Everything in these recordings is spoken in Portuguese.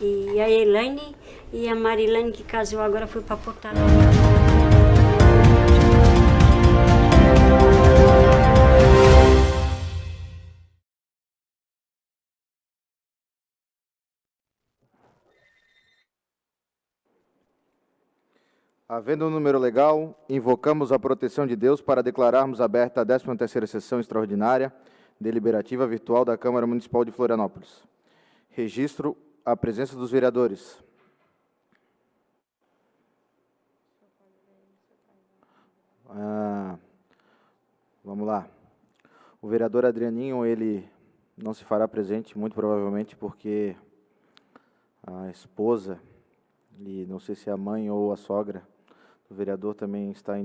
E a Elaine e a Marilane, que casou agora, foi para Porto Alegre. Havendo um número legal, invocamos a proteção de Deus para declararmos aberta a 13ª sessão extraordinária deliberativa virtual da Câmara Municipal de Florianópolis. Registro a presença dos vereadores. Vamos lá. O vereador Adrianinho, ele não se fará presente, muito provavelmente porque a esposa, e não sei se é a mãe ou a sogra, o vereador também está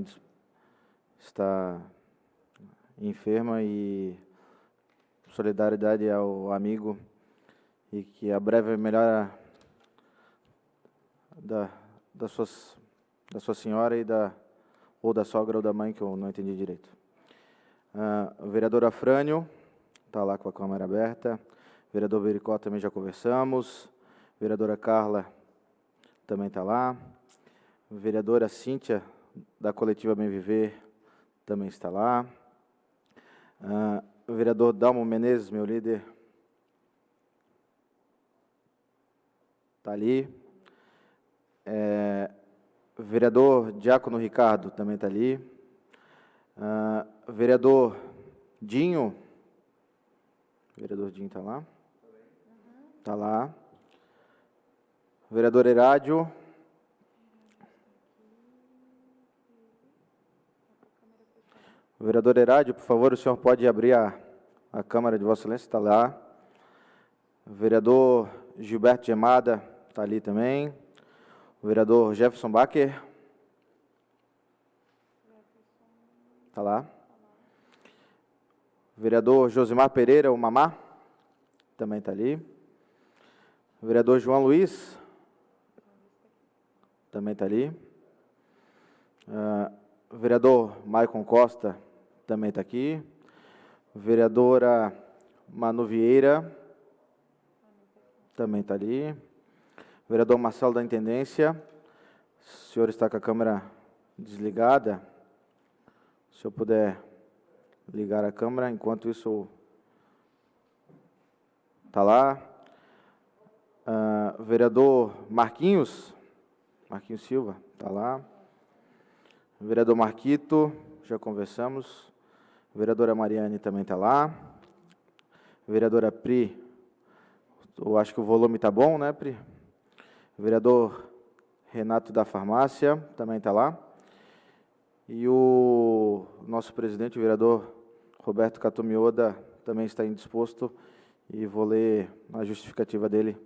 enferma, e solidariedade ao amigo e que a breve melhora da sua senhora ou da sogra ou da mãe, que eu não entendi direito. O vereador Afrânio está lá com a câmera aberta. O vereador Bericó também já conversamos. A vereadora Carla também está lá. A vereadora Cíntia, da coletiva Bem Viver, também está lá. O vereador Dalmo Menezes, meu líder, está ali. O vereador Diácono Ricardo também está ali. O vereador Dinho. O vereador Dinho está lá? Está lá. O vereador Herádio. O vereador Herádio, por favor, o senhor pode abrir a câmara de Vossa Excelência, está lá. O vereador Gilberto Gemada está ali também. O vereador Jefferson Bacher. Está lá. O vereador Josimar Pereira, o Mamá, também está ali. O vereador João Luiz, também está ali. O vereador Maicon Costa, também está aqui. Vereadora Manu Vieira, também está ali. Vereador Marcelo da Intendência, o senhor está com a câmera desligada. Se eu puder ligar a câmera, enquanto isso está lá. Vereador Marquinhos Silva, está lá. Vereador Marquito, já conversamos. Vereadora Mariane também está lá. Vereadora Pri, eu acho que o volume está bom, né, Pri? Vereador Renato da Farmácia também está lá. E o nosso presidente, o vereador Roberto Catomioda, também está indisposto, e vou ler a justificativa dele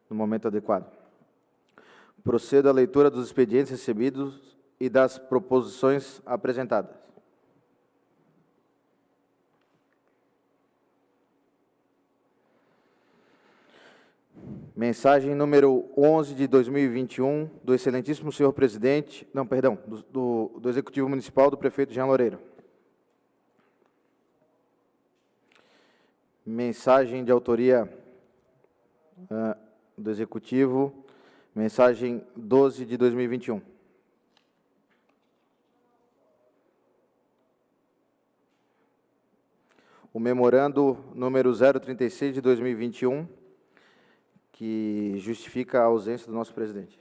no momento adequado. Procedo à leitura dos expedientes recebidos e das proposições apresentadas. Mensagem número 11 de 2021, do excelentíssimo senhor presidente, do Executivo Municipal, do prefeito Jean Loureiro. Mensagem de autoria do Executivo, mensagem 12 de 2021. O memorando número 036 de 2021, que justifica a ausência do nosso presidente.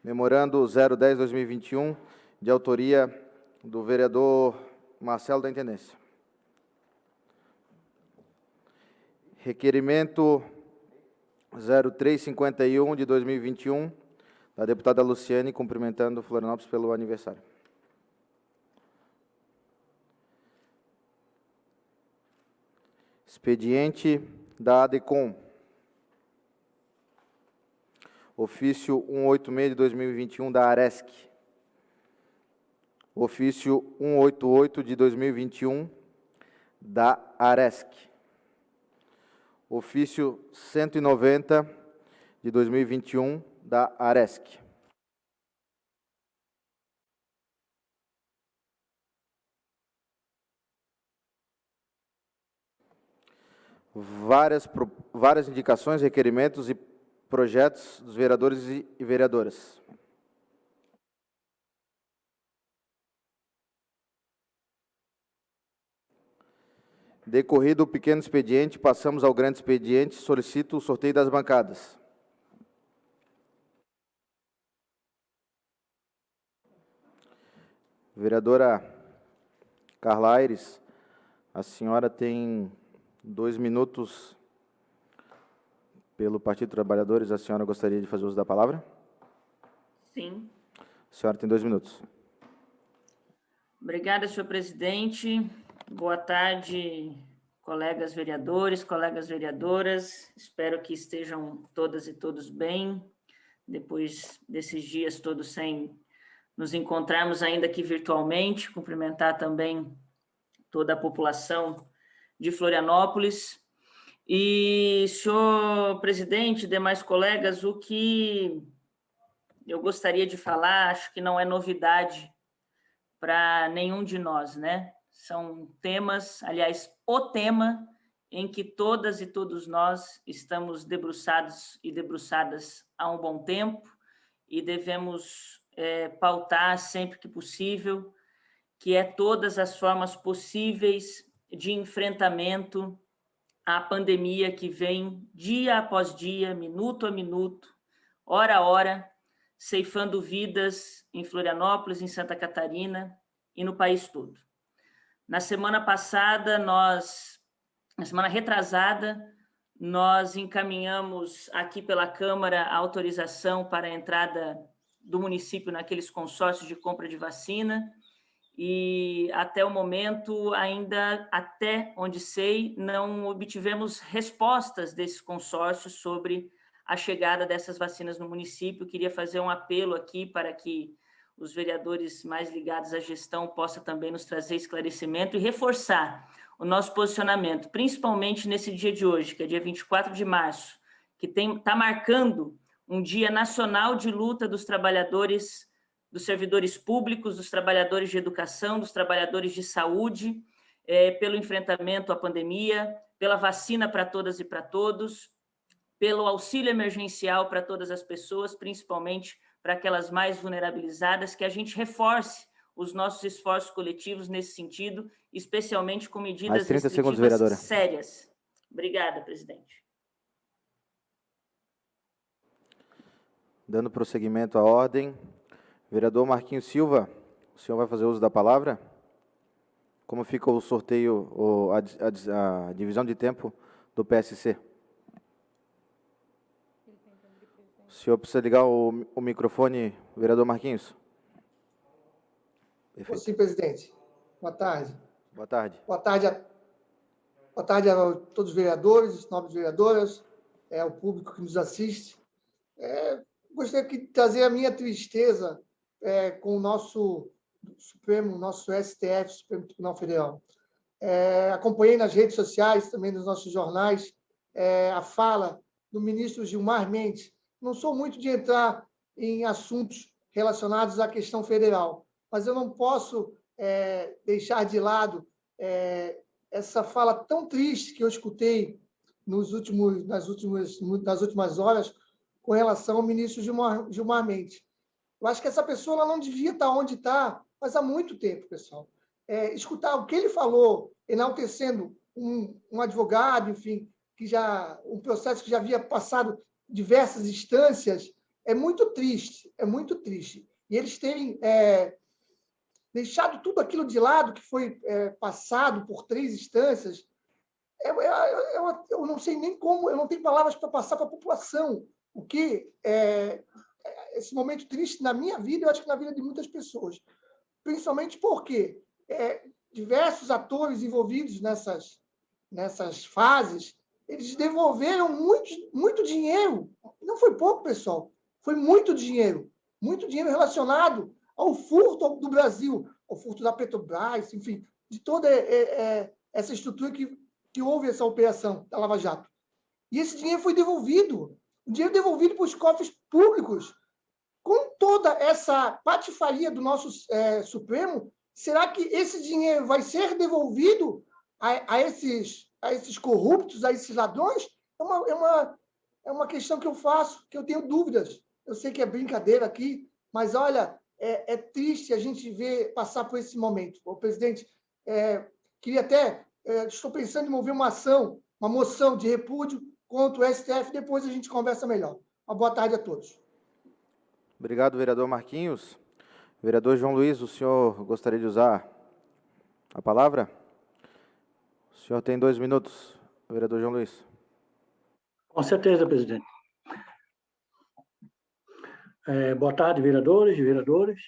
Memorando 010 de 2021, de autoria do vereador Marcelo da Intendência. Requerimento 0351 de 2021, da deputada Luciane, cumprimentando Florianópolis pelo aniversário. Expediente da ADECOM. Ofício 186 de 2021 da ARESC. Ofício 188 de 2021 da ARESC. Ofício 190 de 2021 da ARESC. várias indicações, requerimentos e projetos dos vereadores e vereadoras. Decorrido o pequeno expediente, passamos ao grande expediente. Solicito o sorteio das bancadas. Vereadora Carla Aires, a senhora tem 2 minutos pelo Partido dos Trabalhadores. A senhora gostaria de fazer uso da palavra? Sim. A senhora tem 2 minutos. Obrigada, senhor presidente. Boa tarde, colegas vereadores, colegas vereadoras. Espero que estejam todas e todos bem, depois desses dias todos sem nos encontrarmos ainda aqui virtualmente. Cumprimentar também toda a população de Florianópolis. E, senhor presidente, demais colegas, o que eu gostaria de falar, acho que não é novidade para nenhum de nós, né? São temas, aliás, o tema em que todas e todos nós estamos debruçados e debruçadas há um bom tempo e devemos pautar sempre que possível, que é todas as formas possíveis de enfrentamento à pandemia que vem dia após dia, minuto a minuto, hora a hora, ceifando vidas em Florianópolis, em Santa Catarina e no país todo. Na semana retrasada, nós encaminhamos aqui pela Câmara a autorização para a entrada do município naqueles consórcios de compra de vacina e até o momento, ainda até onde sei, não obtivemos respostas desses consórcios sobre a chegada dessas vacinas no município. Queria fazer um apelo aqui para que os vereadores mais ligados à gestão possam também nos trazer esclarecimento e reforçar o nosso posicionamento, principalmente nesse dia de hoje, que é dia 24 de março, que está marcando um dia nacional de luta dos trabalhadores, dos servidores públicos, dos trabalhadores de educação, dos trabalhadores de saúde, pelo enfrentamento à pandemia, pela vacina para todas e para todos, pelo auxílio emergencial para todas as pessoas, principalmente para aquelas mais vulnerabilizadas, que a gente reforce os nossos esforços coletivos nesse sentido, especialmente com medidas restritivas sérias. Obrigada, presidente. Dando prosseguimento à ordem, vereador Marquinhos Silva, o senhor vai fazer uso da palavra? Como fica o sorteio, a divisão de tempo do PSC? O senhor precisa ligar o microfone, vereador Marquinhos. Perfeito. Sim, presidente. Boa tarde. Boa tarde. Boa tarde a todos os vereadores, nobres vereadoras, ao público que nos assiste. Gostaria de trazer a minha tristeza com o nosso Supremo, nosso STF, Supremo Tribunal Federal. Acompanhei nas redes sociais, também nos nossos jornais, a fala do ministro Gilmar Mendes. Não sou muito de entrar em assuntos relacionados à questão federal, mas eu não posso deixar de lado essa fala tão triste que eu escutei nas últimas horas com relação ao ministro Gilmar Mendes. Eu acho que essa pessoa ela não devia estar onde está, mas há muito tempo, pessoal. Escutar o que ele falou, enaltecendo um advogado, enfim, um processo que já havia passado diversas instâncias, é muito triste, é muito triste. E eles terem deixado tudo aquilo de lado que foi passado por 3 instâncias, eu não sei nem como, eu não tenho palavras para passar para a população o que esse momento triste na minha vida, eu acho que na vida de muitas pessoas, principalmente porque diversos atores envolvidos nessas fases, eles devolveram muito dinheiro, não foi pouco, pessoal, foi muito dinheiro relacionado ao furto do Brasil, ao furto da Petrobras, enfim, de toda essa estrutura que houve essa operação da Lava Jato. E esse dinheiro foi devolvido, o dinheiro devolvido para os cofres públicos. Com toda essa patifaria do nosso Supremo, será que esse dinheiro vai ser devolvido a a esses corruptos, a esses ladrões, é uma questão que eu faço, que eu tenho dúvidas. Eu sei que é brincadeira aqui, mas olha, é triste a gente ver passar por esse momento. O presidente, queria até, estou pensando em mover uma ação, uma moção de repúdio contra o STF, depois a gente conversa melhor. Uma boa tarde a todos. Obrigado, vereador Marquinhos. Vereador João Luiz, o senhor gostaria de usar a palavra? O senhor tem 2 minutos, vereador João Luiz. Com certeza, presidente. Boa tarde, vereadores e vereadoras.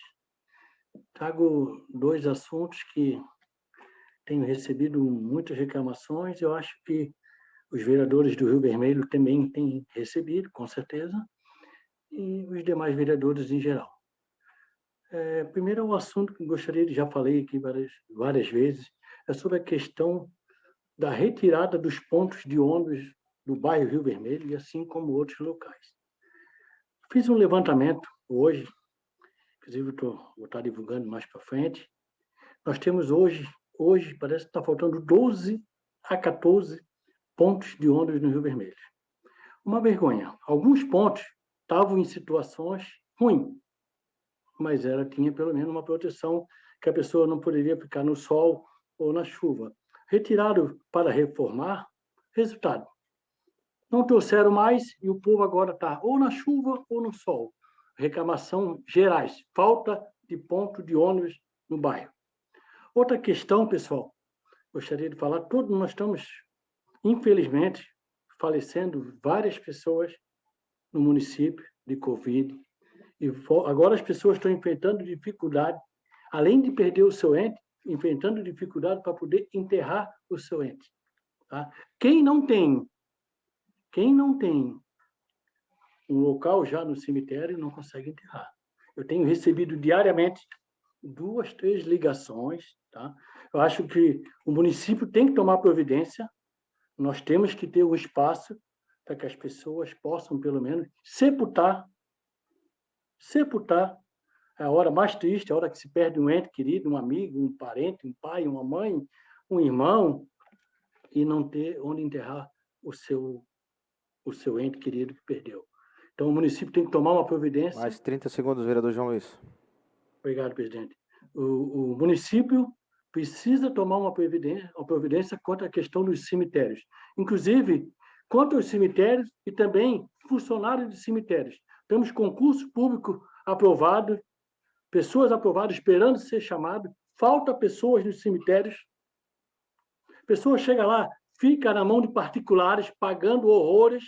Trago 2 assuntos que tenho recebido muitas reclamações. Eu acho que os vereadores do Rio Vermelho também têm recebido, com certeza, e os demais vereadores em geral. Primeiro, é um assunto que gostaria de, já falei aqui várias vezes, é sobre a questão da retirada dos pontos de ônibus do bairro Rio Vermelho, e assim como outros locais. Fiz um levantamento hoje, inclusive vou estar divulgando mais para frente. Nós temos hoje parece que está faltando 12 a 14 pontos de ônibus no Rio Vermelho. Uma vergonha. Alguns pontos estavam em situações ruins, mas tinha pelo menos uma proteção que a pessoa não poderia ficar no sol ou na chuva. Retirado para reformar, resultado. Não trouxeram mais e o povo agora está ou na chuva ou no sol. Reclamação gerais, falta de ponto de ônibus no bairro. Outra questão, pessoal, gostaria de falar, todos nós estamos, infelizmente, falecendo várias pessoas no município de Covid, e agora as pessoas estão enfrentando dificuldade, além de perder o seu ente, enfrentando dificuldade para poder enterrar o seu ente. Tá? Quem não tem um local já no cemitério não consegue enterrar. Eu tenho recebido diariamente 2, 3 ligações. Tá? Eu acho que o município tem que tomar providência, nós temos que ter um espaço para que as pessoas possam, pelo menos, sepultar a hora mais triste, a hora que se perde um ente querido, um amigo, um parente, um pai, uma mãe, um irmão, e não ter onde enterrar o seu ente querido que perdeu. Então, o município tem que tomar uma providência. Mais 30 segundos, vereador João Luiz. Obrigado, presidente. O município precisa tomar uma providência contra a questão dos cemitérios. Inclusive, contra os cemitérios e também funcionários de cemitérios. Temos concurso público aprovado, pessoas aprovadas esperando ser chamado, falta pessoas nos cemitérios. Pessoa chega lá, fica na mão de particulares, pagando horrores.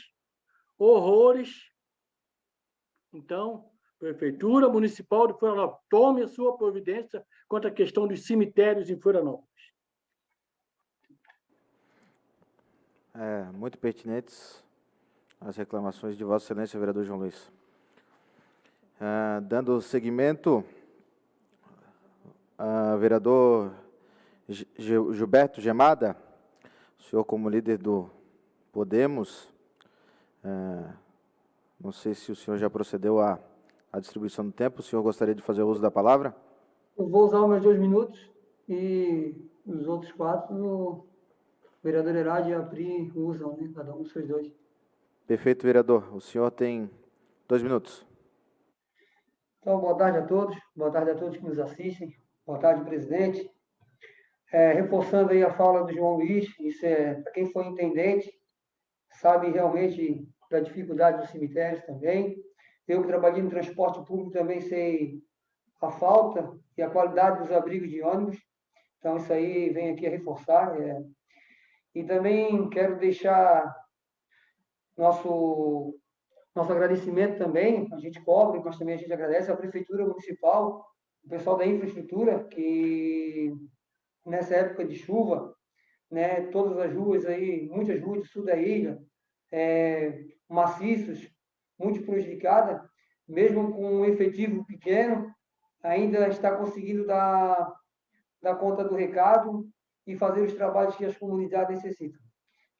Então, Prefeitura Municipal de Florianópolis, tome a sua providência contra a questão dos cemitérios em Florianópolis. Muito pertinentes as reclamações de Vossa Excelência, vereador João Luiz. Dando seguimento, vereador Gilberto Gemada, o senhor como líder do Podemos, não sei se o senhor já procedeu à distribuição do tempo, o senhor gostaria de fazer uso da palavra? Eu vou usar os meus 2 minutos e os outros 4 o vereador Herade e a Pri usam, né? Cada um os seus 2. Perfeito, vereador. O senhor tem 2 minutos. Então, boa tarde a todos que nos assistem, boa tarde, presidente. Reforçando aí a fala do João Luiz, isso para quem foi intendente, sabe realmente da dificuldade dos cemitérios também. Eu que trabalhei no transporte público também sei a falta e a qualidade dos abrigos de ônibus. Então, isso aí vem aqui a reforçar. E também quero deixar nosso agradecimento também, a gente cobra, mas também a gente agradece à Prefeitura Municipal, o pessoal da infraestrutura, que nessa época de chuva, né, todas as ruas aí, muitas ruas do sul da ilha, maciços, muito prejudicadas, mesmo com um efetivo pequeno, ainda está conseguindo dar conta do recado e fazer os trabalhos que as comunidades necessitam.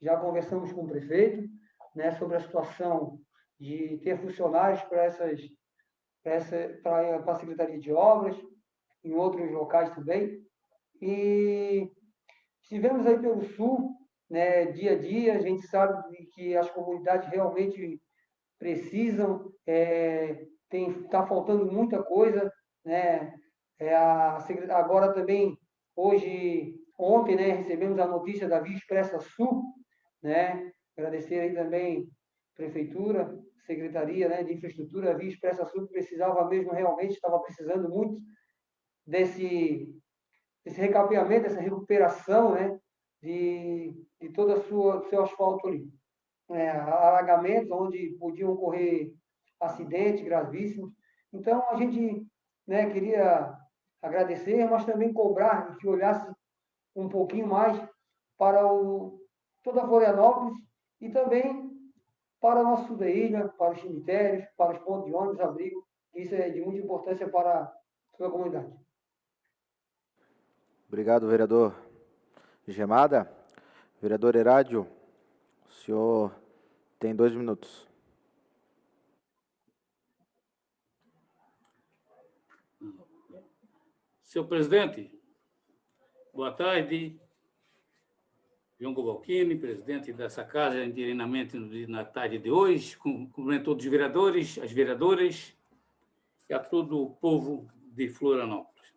Já conversamos com o prefeito, né, sobre a situação de ter funcionários para a Secretaria de Obras, em outros locais também. E estivemos aí pelo Sul, né, dia a dia. A gente sabe que as comunidades realmente precisam, está faltando muita coisa, né? Agora também, ontem, né, recebemos a notícia da Via Expressa Sul, né? Agradecer aí também Prefeitura, Secretaria, né, de Infraestrutura, a Via Expressa Sul, que precisava mesmo, realmente estava precisando muito desse recapeamento, dessa recuperação, né, de todo do seu asfalto ali. Alagamentos onde podiam ocorrer acidentes gravíssimos. Então, a gente, né, queria agradecer, mas também cobrar que olhasse um pouquinho mais para toda Florianópolis e também para o nosso sul da ilha, para os cemitérios, para os pontos de ônibus, abrigo. Isso é de muita importância para a sua comunidade. Obrigado, vereador Gemada. Vereador Herádio, o senhor tem 2 minutos. Senhor presidente, boa tarde. João Gobalcini, presidente dessa casa, interinamente na tarde de hoje. Cumprimento todos os vereadores, as vereadoras e a todo o povo de Florianópolis.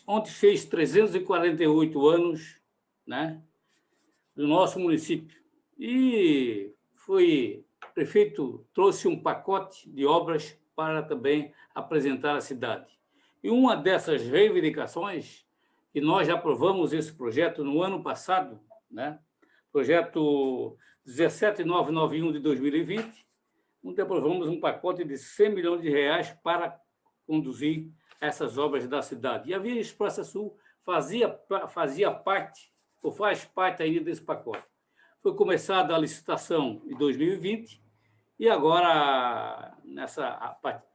Ontem fez 348 anos, né, do nosso município. E o prefeito trouxe um pacote de obras para também apresentar à cidade. E uma dessas reivindicações, que nós já aprovamos esse projeto no ano passado, né, projeto 17991 de 2020, onde aprovamos um pacote de 100 milhões de reais para conduzir essas obras da cidade. E a Via Expressa Sul fazia parte, ou faz parte ainda desse pacote. Foi começada a licitação em 2020 e agora,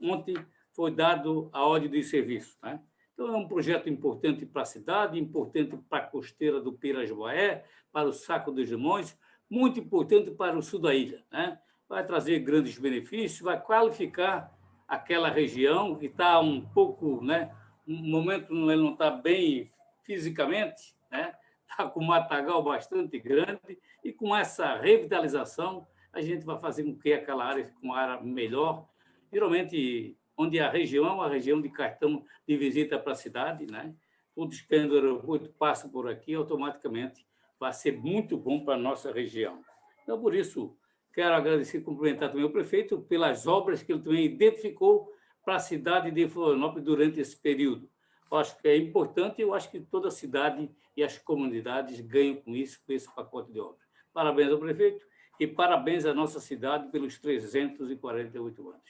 ontem, foi dado a ordem de serviço, né? Então, é um projeto importante para a cidade, importante para a costeira do Pirasboé, para o Saco dos Limões, muito importante para o sul da ilha, né? Vai trazer grandes benefícios, vai qualificar aquela região que está um pouco, né? No momento ele não está bem fisicamente, né? Está com um matagal bastante grande, e com essa revitalização a gente vai fazer com que aquela área fique uma área melhor. Geralmente, onde a região é uma região de cartão de visita para a cidade, né? Todos que vêm do aeroporto passam por aqui, automaticamente vai ser muito bom para a nossa região. Então, por isso, quero agradecer e cumprimentar também o prefeito pelas obras que ele também identificou para a cidade de Florianópolis durante esse período. Eu acho que é importante, eu acho que toda a cidade e as comunidades ganham com isso, com esse pacote de obras. Parabéns ao prefeito e parabéns à nossa cidade pelos 348 anos.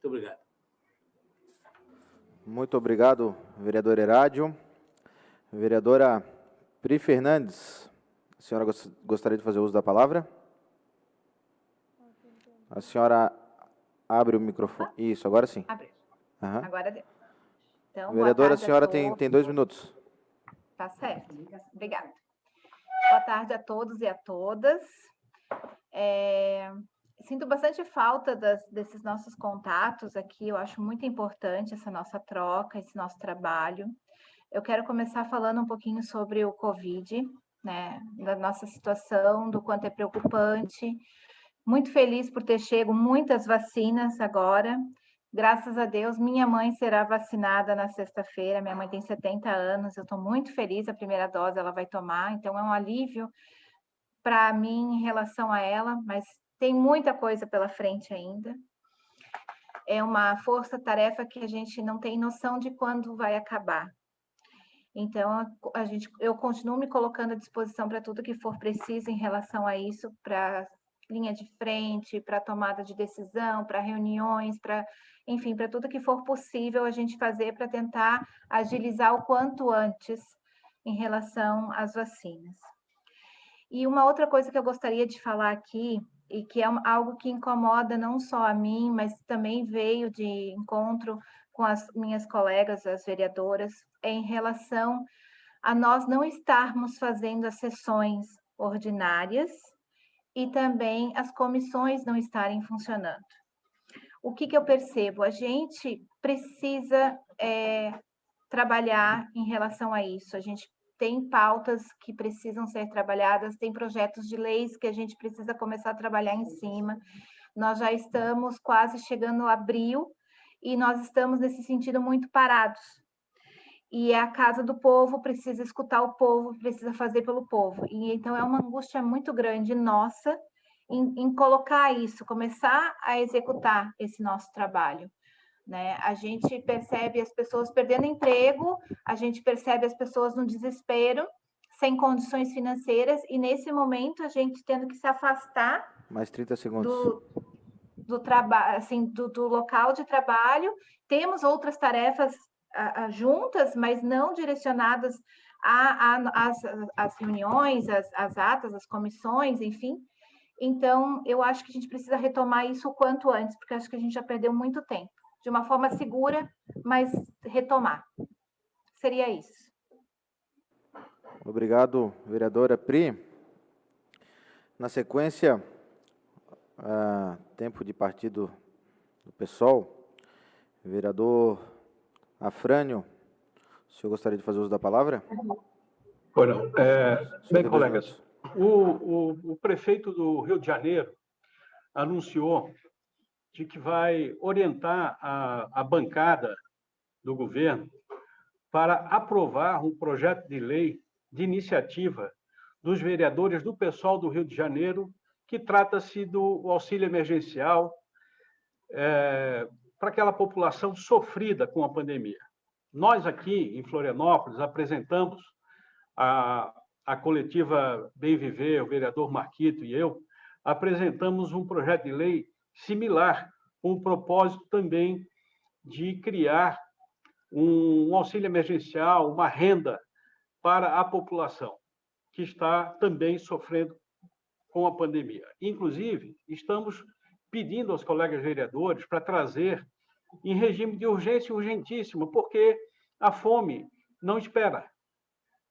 Muito obrigado. Muito obrigado, vereador Herádio. Vereadora Pri Fernandes, a senhora gostaria de fazer uso da palavra? A senhora abre o microfone. Isso, agora sim. Abriu. Uhum. Agora deu. Então, vereadora, a senhora tem 2 minutos. Tá certo. Obrigada. Boa tarde a todos e a todas. Sinto bastante falta desses nossos contatos aqui. Eu acho muito importante essa nossa troca, esse nosso trabalho. Eu quero começar falando um pouquinho sobre o Covid, né, da nossa situação, do quanto é preocupante. Muito feliz por ter chego muitas vacinas agora. Graças a Deus, minha mãe será vacinada na sexta-feira. Minha mãe tem 70 anos, eu estou muito feliz. A primeira dose ela vai tomar, então é um alívio para mim em relação a ela, mas tem muita coisa pela frente ainda. É uma força-tarefa que a gente não tem noção de quando vai acabar. Então, eu continuo me colocando à disposição para tudo que for preciso em relação a isso, para linha de frente, para tomada de decisão, para reuniões, enfim, para tudo que for possível a gente fazer para tentar agilizar o quanto antes em relação às vacinas. E uma outra coisa que eu gostaria de falar aqui, e que é algo que incomoda não só a mim, mas também veio de encontro com as minhas colegas, as vereadoras, é em relação a nós não estarmos fazendo as sessões ordinárias e também as comissões não estarem funcionando. O que eu percebo? A gente precisa trabalhar em relação a isso. A gente tem pautas que precisam ser trabalhadas, tem projetos de leis que a gente precisa começar a trabalhar em cima. Nós já estamos quase chegando a abril e nós estamos, nesse sentido, muito parados. E é a casa do povo, precisa escutar o povo, precisa fazer pelo povo. E então é uma angústia muito grande nossa em colocar isso, começar a executar esse nosso trabalho. Né? A gente percebe as pessoas perdendo emprego, a gente percebe as pessoas no desespero, sem condições financeiras, e nesse momento a gente tendo que se afastar Mais 30 segundos. do trabalho, assim, do local de trabalho. Temos outras tarefas juntas, mas não direcionadas às reuniões, às atas, às comissões, enfim. Então, eu acho que a gente precisa retomar isso o quanto antes, porque acho que a gente já perdeu muito tempo. De uma forma segura, mas retomar. Seria isso. Obrigado, vereadora Pri. Na sequência, tempo de partido do PSOL, vereador Afrânio, o senhor gostaria de fazer uso da palavra? Pois não. Bem, colegas, minutos. o prefeito do Rio de Janeiro anunciou de que vai orientar a bancada do governo para aprovar um projeto de lei de iniciativa dos vereadores do PSOL do Rio de Janeiro, que trata-se do auxílio emergencial para aquela população sofrida com a pandemia. Nós aqui, em Florianópolis, apresentamos a coletiva Bem Viver, o vereador Marquito e eu, apresentamos um projeto de lei similar, com o propósito também de criar um auxílio emergencial, uma renda para a população que está também sofrendo com a pandemia. Inclusive, estamos pedindo aos colegas vereadores para trazer em regime de urgência urgentíssima, porque a fome não espera.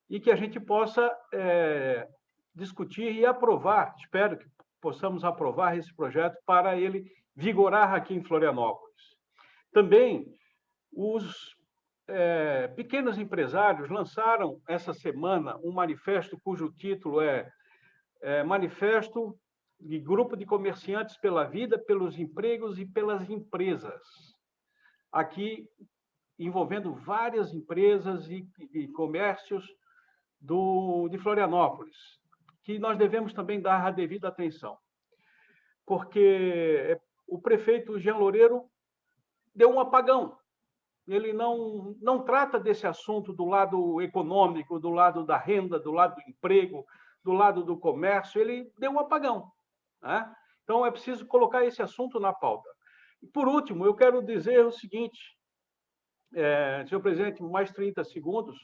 E que a gente possa discutir e aprovar, espero que possamos aprovar esse projeto para ele vigorar aqui em Florianópolis. Também os pequenos empresários lançaram essa semana um manifesto cujo título é Manifesto de Grupo de Comerciantes pela Vida, pelos Empregos e pelas Empresas. Aqui envolvendo várias empresas e comércios de Florianópolis, que nós devemos também dar a devida atenção. Porque o prefeito Jean Loureiro deu um apagão. Ele não trata desse assunto do lado econômico, do lado da renda, do lado do emprego, do lado do comércio. Ele deu um apagão. Né? Então, é preciso colocar esse assunto na pauta. E, por último, eu quero dizer o seguinte, senhor presidente, mais 30 segundos.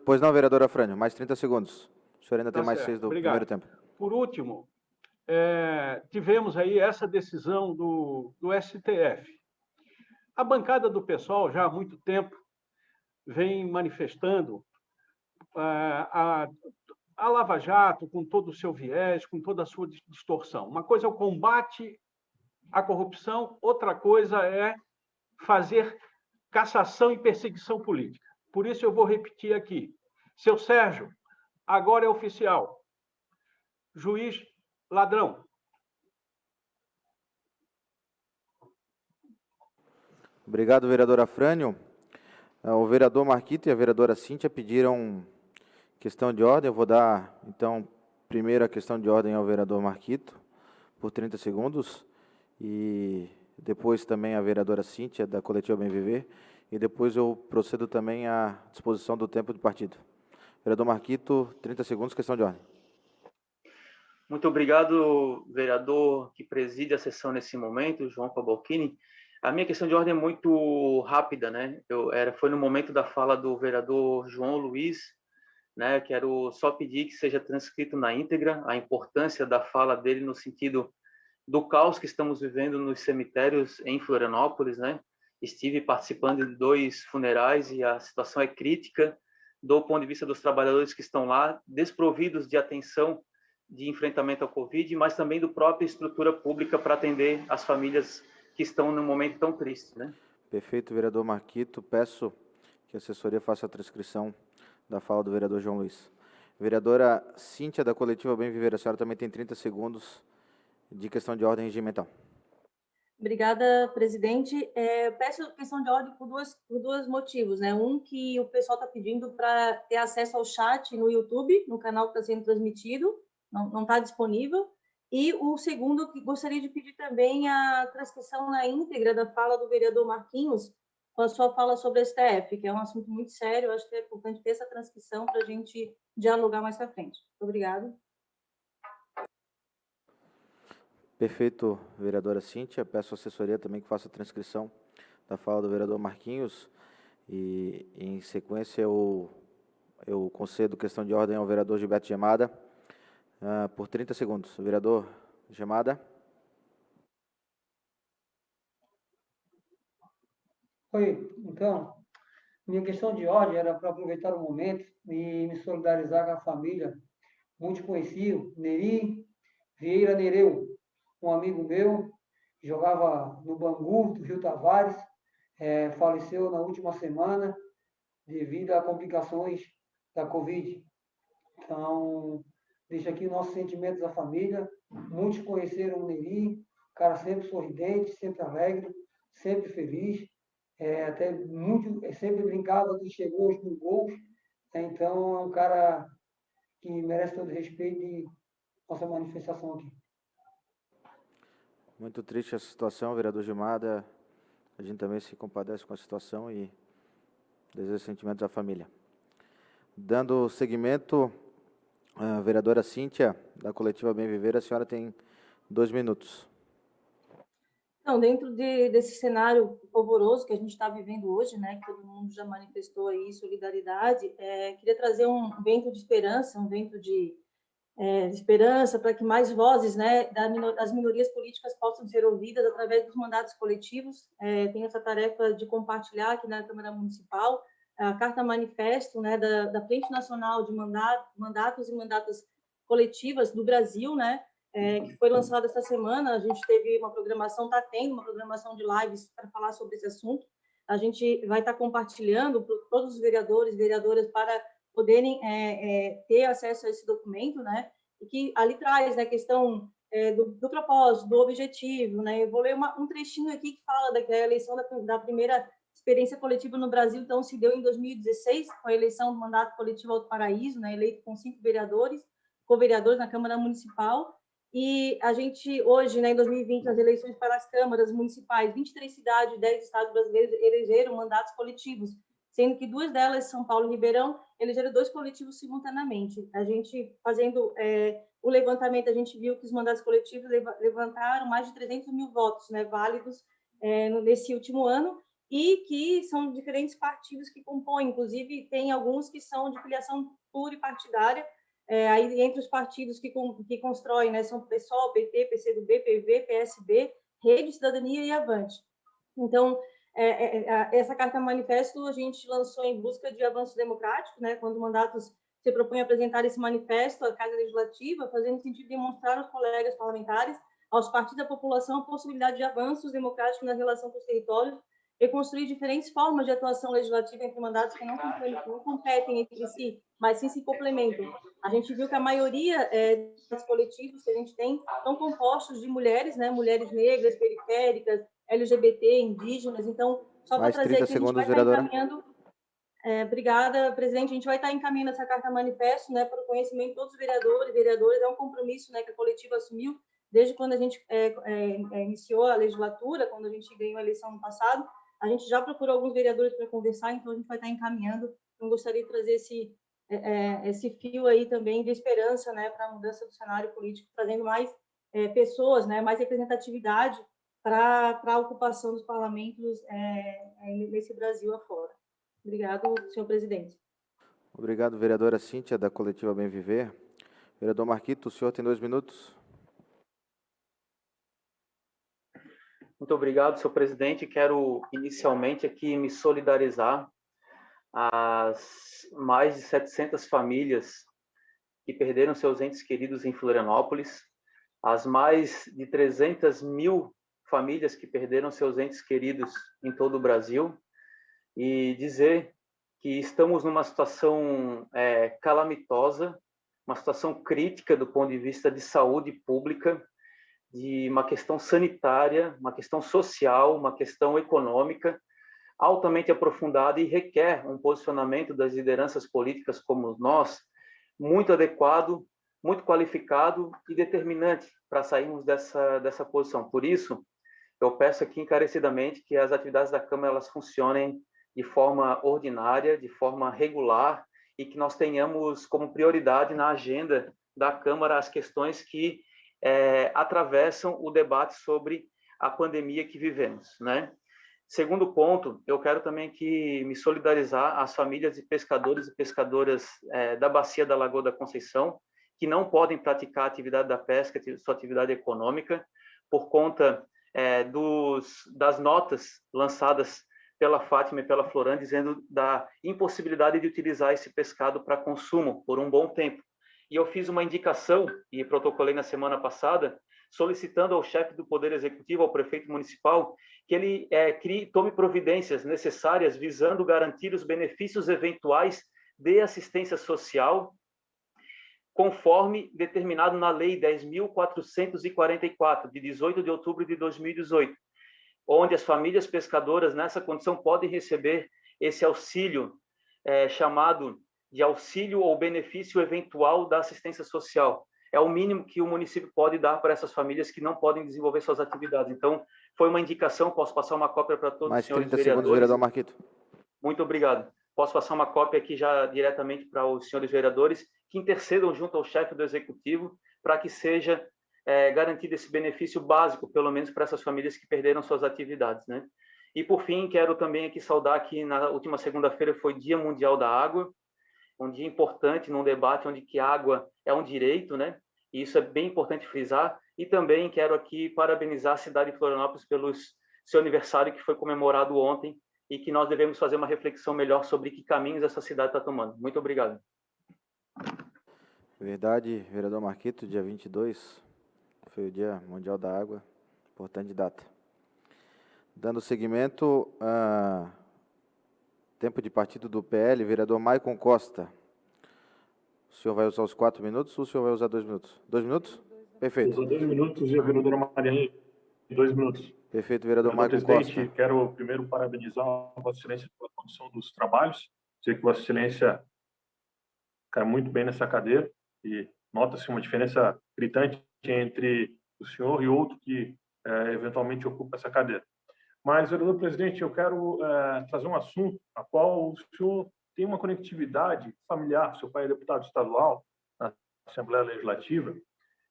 Pois não, vereador Afrânio, mais 30 segundos. O senhor ainda tem mais 6 do Obrigado. primeiro tempo. Por último, tivemos aí essa decisão do STF. A bancada do PSOL, já há muito tempo, vem manifestando a Lava Jato com todo o seu viés, com toda a sua distorção. Uma coisa é o combate à corrupção, outra coisa é fazer cassação e perseguição política. Por isso eu vou repetir aqui. Seu Sérgio, agora é oficial. Juiz ladrão. Obrigado, vereador Afrânio. O vereador Marquito e a vereadora Cíntia pediram questão de ordem. Eu vou dar, então, primeiro a questão de ordem ao vereador Marquito, por 30 segundos, e depois também a vereadora Cíntia, da Coletiva Bem Viver, e depois eu procedo também à disposição do tempo do partido. Vereador Marquito, 30 segundos, questão de ordem. Muito obrigado, vereador que preside a sessão nesse momento, João Cavalcini. A minha questão de ordem é muito rápida, né? Foi no momento da fala do vereador João Luiz, né? Quero só pedir que seja transcrito na íntegra a importância da fala dele no sentido do caos que estamos vivendo nos cemitérios em Florianópolis, né? Estive participando de 2 funerais e a situação é crítica do ponto de vista dos trabalhadores que estão lá, desprovidos de atenção de enfrentamento ao Covid, mas também do própria estrutura pública para atender as famílias que estão num momento tão triste, né? Perfeito, vereador Marquito. Peço que a assessoria faça a transcrição da fala do vereador João Luiz. Vereadora Cíntia, da coletiva Bem Viver, a senhora também tem 30 segundos de questão de ordem regimental. Obrigada, presidente. Peço questão de ordem por dois motivos, né? Um, que o pessoal está pedindo para ter acesso ao chat no YouTube, no canal que está sendo transmitido, não está disponível. E o segundo, que gostaria de pedir também a transcrição na íntegra da fala do vereador Marquinhos, com a sua fala sobre o STF, que é um assunto muito sério. Eu acho que é importante ter essa transcrição para a gente dialogar mais para frente. Obrigada. Perfeito, vereadora Cíntia. Peço à assessoria também que faça a transcrição da fala do vereador Marquinhos. E, em sequência, eu concedo questão de ordem ao vereador Gilberto Gemada, por 30 segundos. Vereador Gemada. Oi, então, minha questão de ordem era para aproveitar o momento e me solidarizar com a família muito conhecido, Neri Vieira Nereu, um amigo meu, jogava no Bangu, do Rio Tavares, faleceu na última semana devido a complicações da Covid. Então, deixo aqui nossos sentimentos à família. Muitos conheceram o Neri, cara sempre sorridente, sempre alegre, sempre feliz. Até muito, sempre brincava que chegou aos 1000 gols. Então, é um cara que merece todo respeito e nossa manifestação aqui. Muito triste essa situação, vereador Gemada. A gente também se compadece com a situação e deseja sentimentos à família. Dando seguimento, a vereadora Cíntia, da coletiva Bem Viver, a senhora tem 2 minutos. Então, dentro desse cenário polvoroso que a gente está vivendo hoje, né, que todo mundo já manifestou aí solidariedade, queria trazer um vento de esperança, um vento de esperança para que mais vozes, né, das minorias políticas possam ser ouvidas através dos mandatos coletivos. Tenho essa tarefa de compartilhar aqui na Câmara Municipal a carta manifesto, né, da Frente Nacional de Mandatos e Mandatas Coletivas do Brasil, né, que foi lançada essa semana. A gente teve uma programação, está tendo uma programação de lives para falar sobre esse assunto. A gente vai estar compartilhando para todos os vereadores e vereadoras para poderem ter acesso a esse documento, né? E que ali traz, né, a questão do propósito, do objetivo, né? Eu vou ler um trechinho aqui que fala da eleição da primeira experiência coletiva no Brasil. Então, se deu em 2016, com a eleição do mandato coletivo Alto Paraíso, né? Eleito com 5 vereadores, co-vereadores na Câmara Municipal. E a gente, hoje, né, em 2020, nas eleições para as câmaras municipais, 23 cidades, 10 estados brasileiros elegeram mandatos coletivos, sendo que 2 delas, São Paulo e Ribeirão, elegeram 2 coletivos simultaneamente. A gente, fazendo o levantamento, a gente viu que os mandatos coletivos levantaram mais de 300 mil votos, né, válidos nesse último ano, e que são diferentes partidos que compõem, inclusive tem alguns que são de filiação pluripartidária. Aí entre os partidos que constroem, né, são PSOL, PT, PCdoB, PV, PSB, Rede, Cidadania e Avante. Então, essa carta manifesto a gente lançou em busca de avanço democrático, né, quando os mandatos se propõem a apresentar esse manifesto à Casa Legislativa, fazendo sentido de demonstrar aos colegas parlamentares, aos partidos da população, a possibilidade de avanços democráticos na relação com os territórios e construir diferentes formas de atuação legislativa entre mandatos que não competem entre si, mas sim se complementam. A gente viu que a maioria dos coletivos que a gente tem são compostos de mulheres, né, mulheres negras, periféricas, LGBT, indígenas. Então, só para trazer aqui, a gente vai estar encaminhando. Obrigada, presidente. A gente vai estar encaminhando essa carta manifesto, né, para o conhecimento de todos os vereadores e vereadoras. É um compromisso, né, que a coletiva assumiu desde quando a gente iniciou a legislatura, quando a gente ganhou a eleição no passado. A gente já procurou alguns vereadores para conversar, então a gente vai estar encaminhando. Eu gostaria de trazer esse fio aí também de esperança, né, para a mudança do cenário político, trazendo mais pessoas, né, mais representatividade para a ocupação dos parlamentos nesse Brasil afora. Obrigado, senhor presidente. Obrigado, vereadora Cíntia, da coletiva Bem Viver. Vereador Marquito, o senhor tem 2 minutos. Muito obrigado, senhor presidente. Quero inicialmente aqui me solidarizar às mais de 700 famílias que perderam seus entes queridos em Florianópolis, às mais de 300 mil famílias que perderam seus entes queridos em todo o Brasil, e dizer que estamos numa situação calamitosa, uma situação crítica do ponto de vista de saúde pública, de uma questão sanitária, uma questão social, uma questão econômica, altamente aprofundada e requer um posicionamento das lideranças políticas como nós, muito adequado, muito qualificado e determinante para sairmos dessa posição. Por isso, eu peço aqui encarecidamente que as atividades da Câmara elas funcionem de forma ordinária, de forma regular, e que nós tenhamos como prioridade na agenda da Câmara as questões que atravessam o debate sobre a pandemia que vivemos, né? Segundo ponto, eu quero também me solidarizar às famílias de pescadores e pescadoras da Bacia da Lagoa da Conceição, que não podem praticar a atividade da pesca, sua atividade econômica, por conta das notas lançadas pela Fátima e pela Floran, dizendo da impossibilidade de utilizar esse pescado para consumo por um bom tempo. E eu fiz uma indicação, e protocolei na semana passada, solicitando ao chefe do Poder Executivo, ao prefeito municipal, que ele tome providências necessárias visando garantir os benefícios eventuais de assistência social, conforme determinado na Lei 10.444, de 18 de outubro de 2018, onde as famílias pescadoras, nessa condição, podem receber esse auxílio chamado de auxílio ou benefício eventual da assistência social. É o mínimo que o município pode dar para essas famílias que não podem desenvolver suas atividades. Então, foi uma indicação, posso passar uma cópia para todos os senhores vereadores. Mais 30 segundos, vereador Marquito. Muito obrigado. Posso passar uma cópia aqui já diretamente para os senhores vereadores, que intercedam junto ao chefe do Executivo para que seja garantido esse benefício básico, pelo menos para essas famílias que perderam suas atividades, né? E, por fim, quero também aqui saudar que na última segunda-feira foi Dia Mundial da Água, um dia importante num debate onde que água é um direito, né? E isso é bem importante frisar. E também quero aqui parabenizar a cidade de Florianópolis pelo seu aniversário, que foi comemorado ontem, e que nós devemos fazer uma reflexão melhor sobre que caminhos essa cidade está tomando. Muito obrigado. Verdade, vereador Marquito, dia 22 foi o Dia Mundial da Água, importante data. Dando seguimento, tempo de partido do PL, vereador Maicon Costa. O senhor vai usar os 4 minutos ou o senhor vai usar 2 minutos? 2 minutos? Perfeito. Usa 2 minutos e a vereadora Mariane 2 minutos. Perfeito, vereador Maicon presidente, Costa. quero primeiro parabenizar a Vossa Excelência pela condução dos trabalhos. Sei que Vossa Excelência cai muito bem nessa cadeira e nota-se uma diferença gritante entre o senhor e outro que eventualmente ocupa essa cadeira. Mas, vereador presidente, eu quero trazer um assunto a qual o senhor tem uma conectividade familiar. Seu pai é deputado estadual na Assembleia Legislativa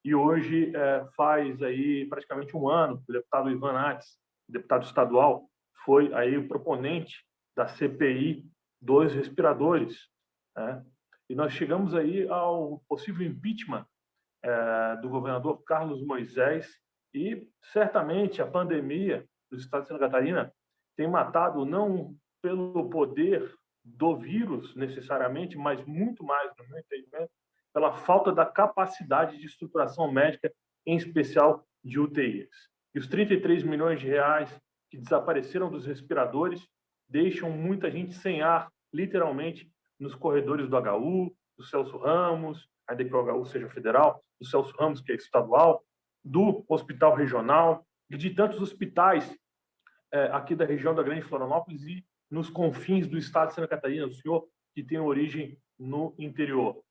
e hoje faz aí praticamente um ano que o deputado Ivan Nates, deputado estadual, foi aí o proponente da CPI dos respiradores, né? E nós chegamos aí ao possível impeachment do governador Carlos Moisés e certamente a pandemia do estado de Santa Catarina tem matado não pelo poder do vírus necessariamente, mas muito mais, no meu entendimento, pela falta da capacidade de estruturação médica, em especial de UTIs. E os 33 milhões de reais que desapareceram dos respiradores deixam muita gente sem ar, literalmente, nos corredores do HU, do Celso Ramos, ainda que o HU seja federal, do Celso Ramos, que é estadual, do Hospital Regional e de tantos hospitais aqui da região da Grande Florianópolis e nos confins do estado de Santa Catarina, o senhor que tem origem no interior.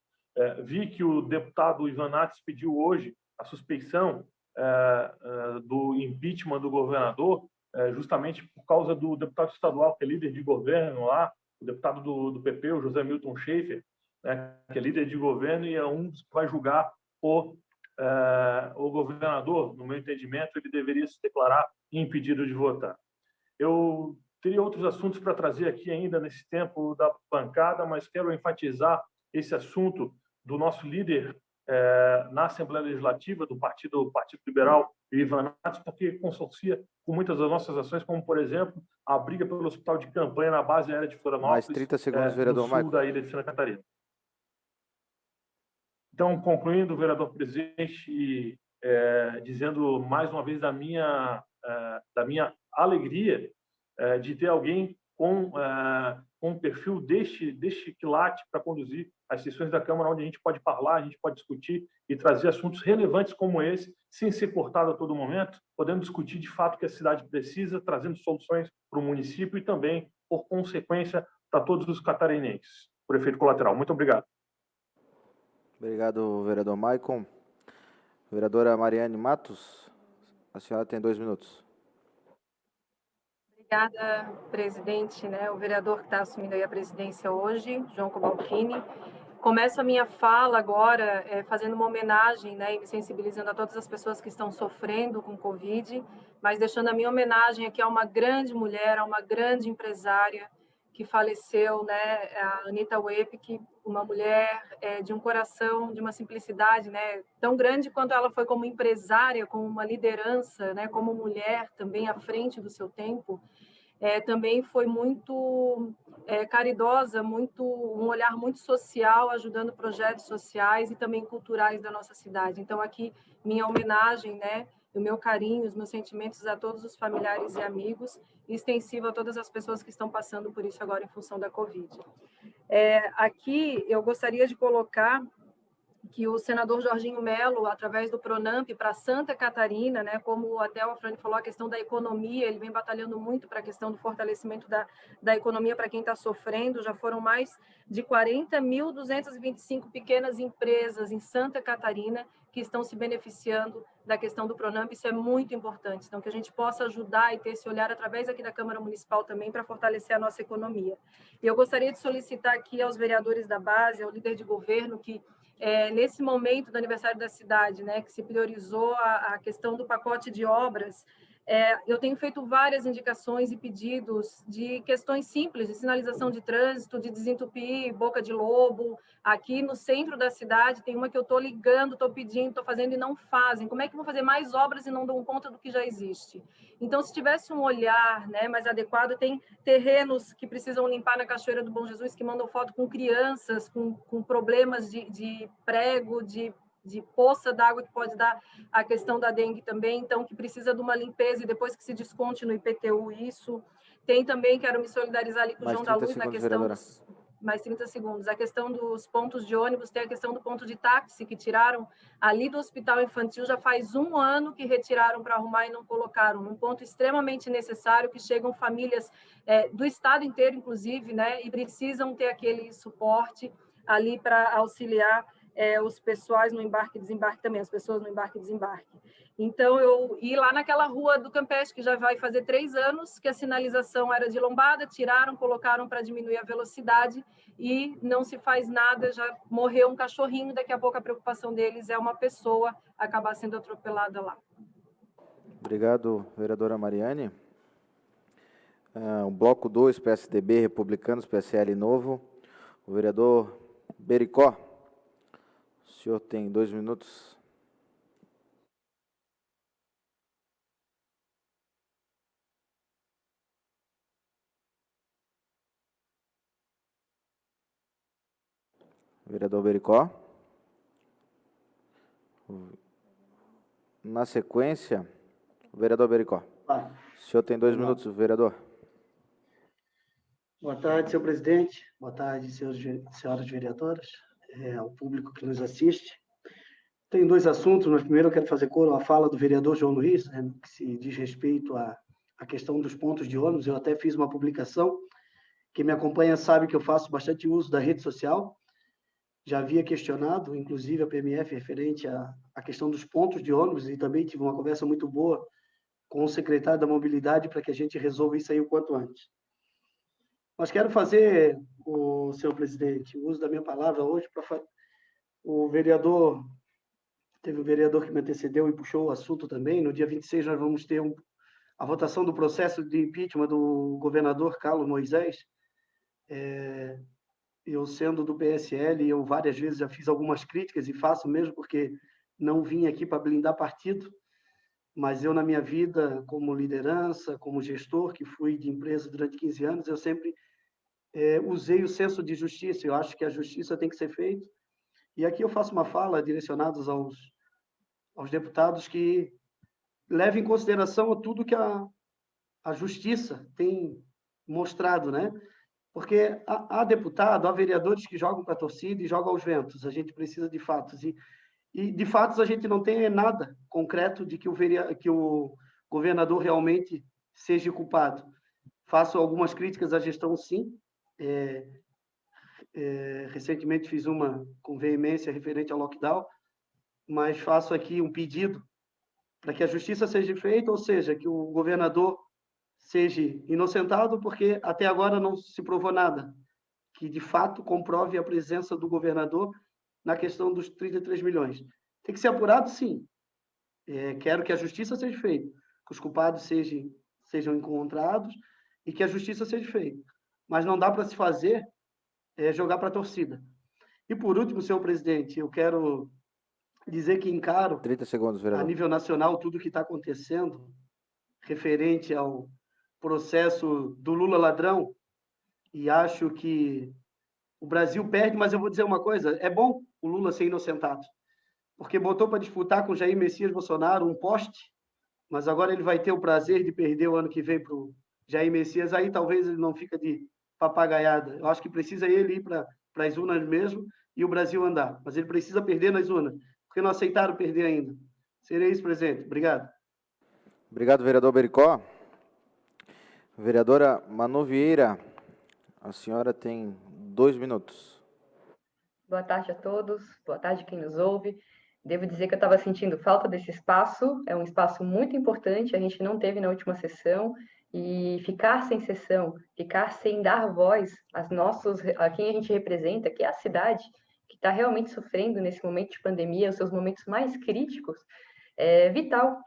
Vi que o deputado Ivan Nates pediu hoje a suspeição do impeachment do governador, justamente por causa do deputado estadual, que é líder de governo lá, o deputado do PP, o José Milton Schaefer, né, que é líder de governo e é um dos que vai julgar o governador. No meu entendimento, ele deveria se declarar impedido de votar. Eu teria outros assuntos para trazer aqui ainda nesse tempo da bancada, mas quero enfatizar esse assunto do nosso líder na Assembleia Legislativa do Partido Liberal, Ivan Nates, porque consorcia com muitas das nossas ações, como, por exemplo, a briga pelo hospital de campanha na base aérea de Florianópolis, Mais 30 segundos, vereador no sul da ilha de Santa Catarina. Então, concluindo, vereador presidente, dizendo mais uma vez da minha alegria de ter alguém com com um perfil deste quilate para conduzir as sessões da Câmara, onde a gente pode falar, a gente pode discutir e trazer assuntos relevantes como esse, sem ser cortado a todo momento, podendo discutir de fato o que a cidade precisa, trazendo soluções para o município e também, por consequência, para todos os catarinenses. Por efeito colateral. Muito obrigado. Obrigado, vereador Maicon. Vereadora Mariane Matos, a senhora tem 2 minutos. Obrigada, presidente, né? O vereador que está assumindo aí a presidência hoje, João Cobalcini. Começo a minha fala agora fazendo uma homenagem, né, e me sensibilizando a todas as pessoas que estão sofrendo com Covid, mas deixando a minha homenagem aqui a uma grande mulher, a uma grande empresária que faleceu, né, a Anita Wepik, uma mulher de um coração, de uma simplicidade, né, tão grande quanto ela foi como empresária, como uma liderança, né, como mulher também à frente do seu tempo. Também foi muito caridosa, um olhar muito social, ajudando projetos sociais e também culturais da nossa cidade. Então, aqui, minha homenagem, né, o meu carinho, os meus sentimentos a todos os familiares e amigos, e extensivo a todas as pessoas que estão passando por isso agora em função da Covid. Aqui, eu gostaria de colocar que o senador Jorginho Melo, através do Pronamp para Santa Catarina, né, como até o Afrânio falou, a questão da economia, ele vem batalhando muito para a questão do fortalecimento da economia para quem está sofrendo. Já foram mais de 40.225 pequenas empresas em Santa Catarina que estão se beneficiando da questão do Pronamp. Isso é muito importante. Então, que a gente possa ajudar e ter esse olhar através aqui da Câmara Municipal também para fortalecer a nossa economia. E eu gostaria de solicitar aqui aos vereadores da base, ao líder de governo, que nesse momento do aniversário da cidade, né, que se priorizou a questão do pacote de obras, eu tenho feito várias indicações e pedidos de questões simples, de sinalização de trânsito, de desentupir Boca de Lobo. Aqui no centro da cidade tem uma que eu estou ligando, estou pedindo, estou fazendo e não fazem. Como é que vão fazer mais obras e não dão conta do que já existe? Então, se tivesse um olhar, né, mais adequado, tem terrenos que precisam limpar na Cachoeira do Bom Jesus, que mandam foto com crianças, com problemas de prego, de poça d'água que pode dar a questão da dengue também, então que precisa de uma limpeza e depois que se desconte no IPTU isso. Tem também, quero me solidarizar ali com o João da Luz na questão mais 30 segundos, a questão dos pontos de ônibus, tem a questão do ponto de táxi que tiraram ali do Hospital Infantil, já faz 1 ano que retiraram para arrumar e não colocaram, num ponto extremamente necessário, que chegam famílias do estado inteiro, inclusive, né, e precisam ter aquele suporte ali para auxiliar os pessoais no embarque e desembarque também, as pessoas no embarque e desembarque. Então, eu ir lá naquela rua do Campeche, que já vai fazer 3 anos, que a sinalização era de lombada, tiraram, colocaram para diminuir a velocidade e não se faz nada, já morreu um cachorrinho, daqui a pouco a preocupação deles é uma pessoa acabar sendo atropelada lá. Obrigado, vereadora Mariane. O bloco 2, PSDB, Republicanos, PSL Novo. O vereador Bericó. O senhor tem 2 minutos. Vereador Bericó. Na sequência, o vereador Bericó. O senhor tem 2 minutos, vereador. Boa tarde, senhor presidente. Boa tarde, senhoras vereadoras, ao público que nos assiste. Tenho 2 assuntos, mas primeiro eu quero fazer coro à fala do vereador João Luiz, né, que se diz respeito à questão dos pontos de ônibus. Eu até fiz uma publicação, quem me acompanha sabe que eu faço bastante uso da rede social. Já havia questionado, inclusive, a PMF referente à questão dos pontos de ônibus e também tive uma conversa muito boa com o secretário da Mobilidade para que a gente resolva isso aí o quanto antes. Mas quero fazer, senhor presidente, o uso da minha palavra hoje para teve um vereador que me antecedeu e puxou o assunto também. No dia 26 nós vamos ter a votação do processo de impeachment do governador Carlos Moisés. Eu, sendo do PSL, eu várias vezes já fiz algumas críticas e faço mesmo porque não vim aqui para blindar partido, mas eu, na minha vida, como liderança, como gestor, que fui de empresa durante 15 anos, eu sempre usei o senso de justiça. Eu acho que a justiça tem que ser feita. E aqui eu faço uma fala direcionada aos deputados que levem em consideração tudo que a justiça tem mostrado, né? Porque há deputado, há vereadores que jogam para a torcida e jogam aos ventos. A gente precisa de fatos. E de fatos a gente não tem nada concreto de que o governador realmente seja culpado. Faço algumas críticas à gestão, sim. Recentemente fiz uma com veemência referente ao lockdown, mas faço aqui um pedido para que a justiça seja feita, ou seja, que o governador seja inocentado, porque até agora não se provou nada que, de fato, comprove a presença do governador na questão dos 33 milhões. Tem que ser apurado, sim. Quero que a justiça seja feita, que os culpados sejam encontrados e que a justiça seja feita. Mas não dá para se fazer jogar para a torcida. E, por último, senhor presidente, eu quero dizer que encaro, 30 segundos, vereador. a nível nacional, tudo o que está acontecendo referente ao processo do Lula ladrão, e acho que o Brasil perde, mas eu vou dizer uma coisa, é bom o Lula ser inocentado, porque botou para disputar com Jair Messias Bolsonaro um poste, mas agora ele vai ter o prazer de perder o ano que vem para o Jair Messias, aí talvez ele não fica de papagaiada. Eu acho que precisa ele ir para as urnas mesmo e o Brasil andar, mas ele precisa perder nas urnas, porque não aceitaram perder ainda. Serei isso, presidente. Obrigado. Obrigado, vereador Bericó. Vereadora Manu Vieira, a senhora tem 2 minutos. Boa tarde a todos, boa tarde quem nos ouve. Devo dizer que eu estava sentindo falta desse espaço, é um espaço muito importante, a gente não teve na última sessão, e ficar sem sessão, ficar sem dar voz a quem a gente representa, que é a cidade, que está realmente sofrendo nesse momento de pandemia, os seus momentos mais críticos, é vital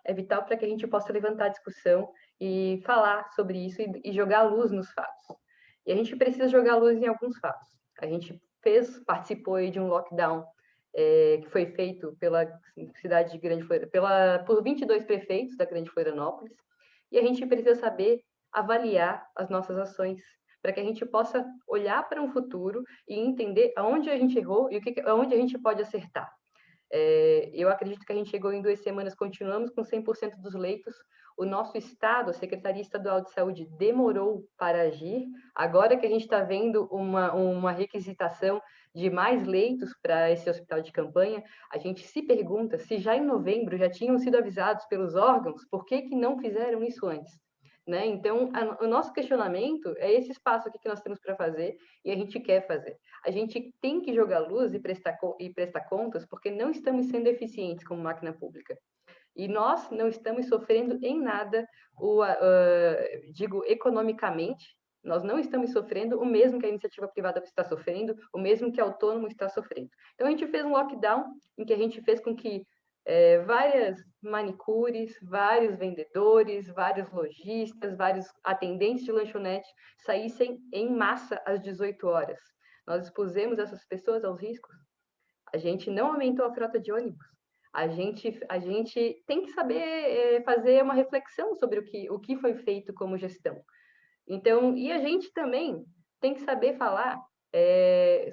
para que a gente possa levantar a discussão e falar sobre isso e jogar luz nos fatos. E a gente precisa jogar luz em alguns fatos. A gente participou aí de um lockdown que foi feito pela cidade de Grande Florianópolis, por 22 prefeitos da Grande Florianópolis, e a gente precisa saber avaliar as nossas ações, para que a gente possa olhar para um futuro e entender aonde a gente errou e aonde a gente pode acertar. Eu acredito que a gente chegou em 2 semanas, continuamos com 100% dos leitos. O nosso estado, a Secretaria Estadual de Saúde, demorou para agir. Agora que a gente está vendo uma requisitação de mais leitos para esse hospital de campanha, a gente se pergunta se já em novembro já tinham sido avisados pelos órgãos, por que não fizeram isso antes? Né? Então, o nosso questionamento é esse espaço aqui que nós temos para fazer e a gente quer fazer. A gente tem que jogar luz e prestar contas porque não estamos sendo eficientes como máquina pública. E nós não estamos sofrendo em nada, digo, economicamente, nós não estamos sofrendo o mesmo que a iniciativa privada está sofrendo, o mesmo que o autônomo está sofrendo. Então, a gente fez um lockdown em que a gente fez com que várias manicures, vários vendedores, vários lojistas, vários atendentes de lanchonete saíssem em massa às 18 horas. Nós expusemos essas pessoas aos riscos. A gente não aumentou a frota de ônibus. A gente tem que saber fazer uma reflexão sobre o que foi feito como gestão. Então, e a gente também tem que saber falar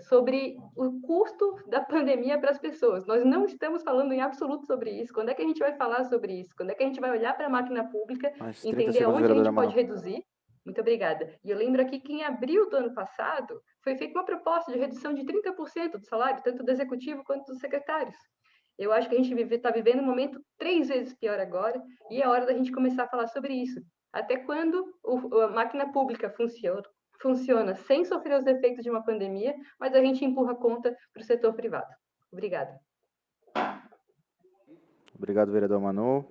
sobre o custo da pandemia para as pessoas. Nós não estamos falando em absoluto sobre isso. Quando é que a gente vai falar sobre isso? Quando é que a gente vai olhar para a máquina pública, entender onde a gente pode reduzir? Muito obrigada. E eu lembro aqui que em abril do ano passado foi feita uma proposta de redução de 30% do salário, tanto do executivo quanto dos secretários. Eu acho que a gente está vivendo um momento 3 vezes pior agora e é hora da gente começar a falar sobre isso. Até quando a máquina pública funciona sem sofrer os efeitos de uma pandemia, mas a gente empurra a conta para o setor privado. Obrigada. Obrigado, vereador Manu.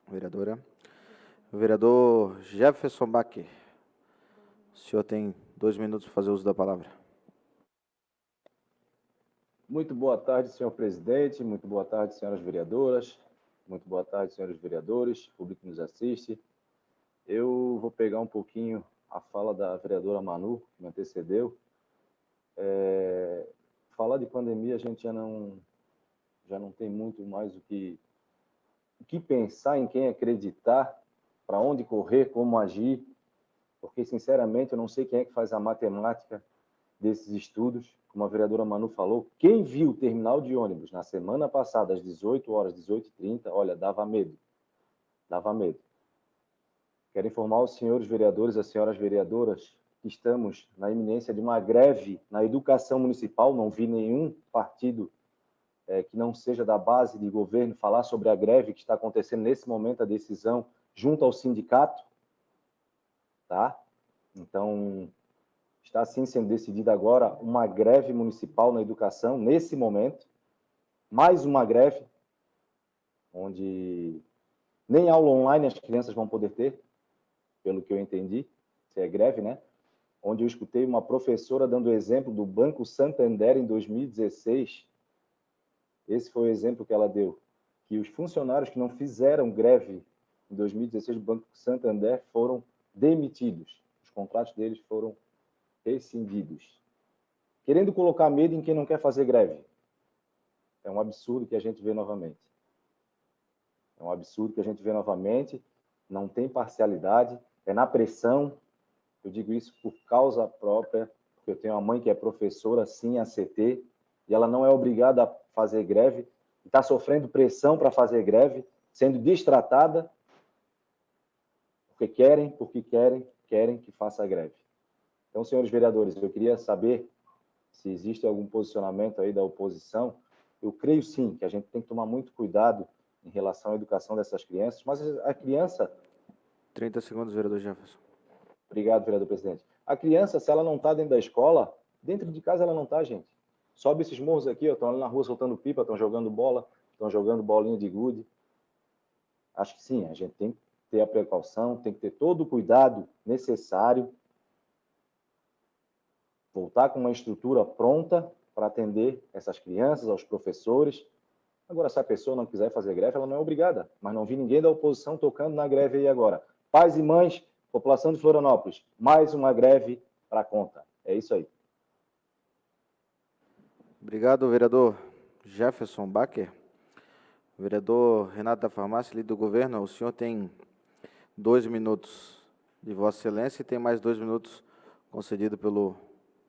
Vereadora. O vereador Jefferson Baque. O senhor tem 2 minutos para fazer uso da palavra. Muito boa tarde, senhor presidente. Muito boa tarde, senhoras vereadoras. Muito boa tarde, senhores vereadores, público que nos assiste. Eu vou pegar um pouquinho a fala da vereadora Manu, que me antecedeu. Falar de pandemia, a gente já não tem muito mais o que pensar, em quem acreditar, para onde correr, como agir, porque, sinceramente, eu não sei quem é que faz a matemática desses estudos. Como a vereadora Manu falou, quem viu o terminal de ônibus na semana passada, às 18 horas, 18h30, olha, dava medo. Dava medo. Quero informar os senhores vereadores, as senhoras vereadoras, que estamos na iminência de uma greve na educação municipal. Não vi nenhum partido que não seja da base de governo falar sobre a greve que está acontecendo nesse momento, a decisão junto ao sindicato, tá? Então, está sim sendo decidida agora uma greve municipal na educação, nesse momento, mais uma greve, onde nem aula online as crianças vão poder ter, pelo que eu entendi, se é greve, né? Onde eu escutei uma professora dando o exemplo do Banco Santander em 2016. Esse foi o exemplo que ela deu, que os funcionários que não fizeram greve em 2016 do Banco Santander foram demitidos. Os contratos deles foram rescindidos. Querendo colocar medo em quem não quer fazer greve. É um absurdo que a gente vê novamente. É um absurdo que a gente vê novamente. Não tem parcialidade, é na pressão. Eu digo isso por causa própria, porque eu tenho uma mãe que é professora, sim, ACT, e ela não é obrigada a fazer greve, está sofrendo pressão para fazer greve, sendo destratada, porque querem que faça greve. Então, senhores vereadores, eu queria saber se existe algum posicionamento aí da oposição. Eu creio sim que a gente tem que tomar muito cuidado em relação à educação dessas crianças, mas a criança... 30 segundos, vereador Jefferson. Obrigado, vereador presidente. A criança, se ela não está dentro da escola, dentro de casa ela não está, gente. Sobe esses morros aqui, estão ali na rua soltando pipa, estão jogando bola, estão jogando bolinha de gude. Acho que sim, a gente tem que ter a precaução, tem que ter todo o cuidado necessário, voltar com uma estrutura pronta para atender essas crianças, aos professores. Agora, se a pessoa não quiser fazer greve, ela não é obrigada, mas não vi ninguém da oposição tocando na greve aí agora. Pais e mães, população de Florianópolis, mais uma greve para conta. É isso aí. Obrigado, vereador Jefferson Bacher. Vereador Renato da Farmácia, líder do governo, o senhor tem 2 minutos de Vossa Excelência e tem mais 2 minutos concedido pelo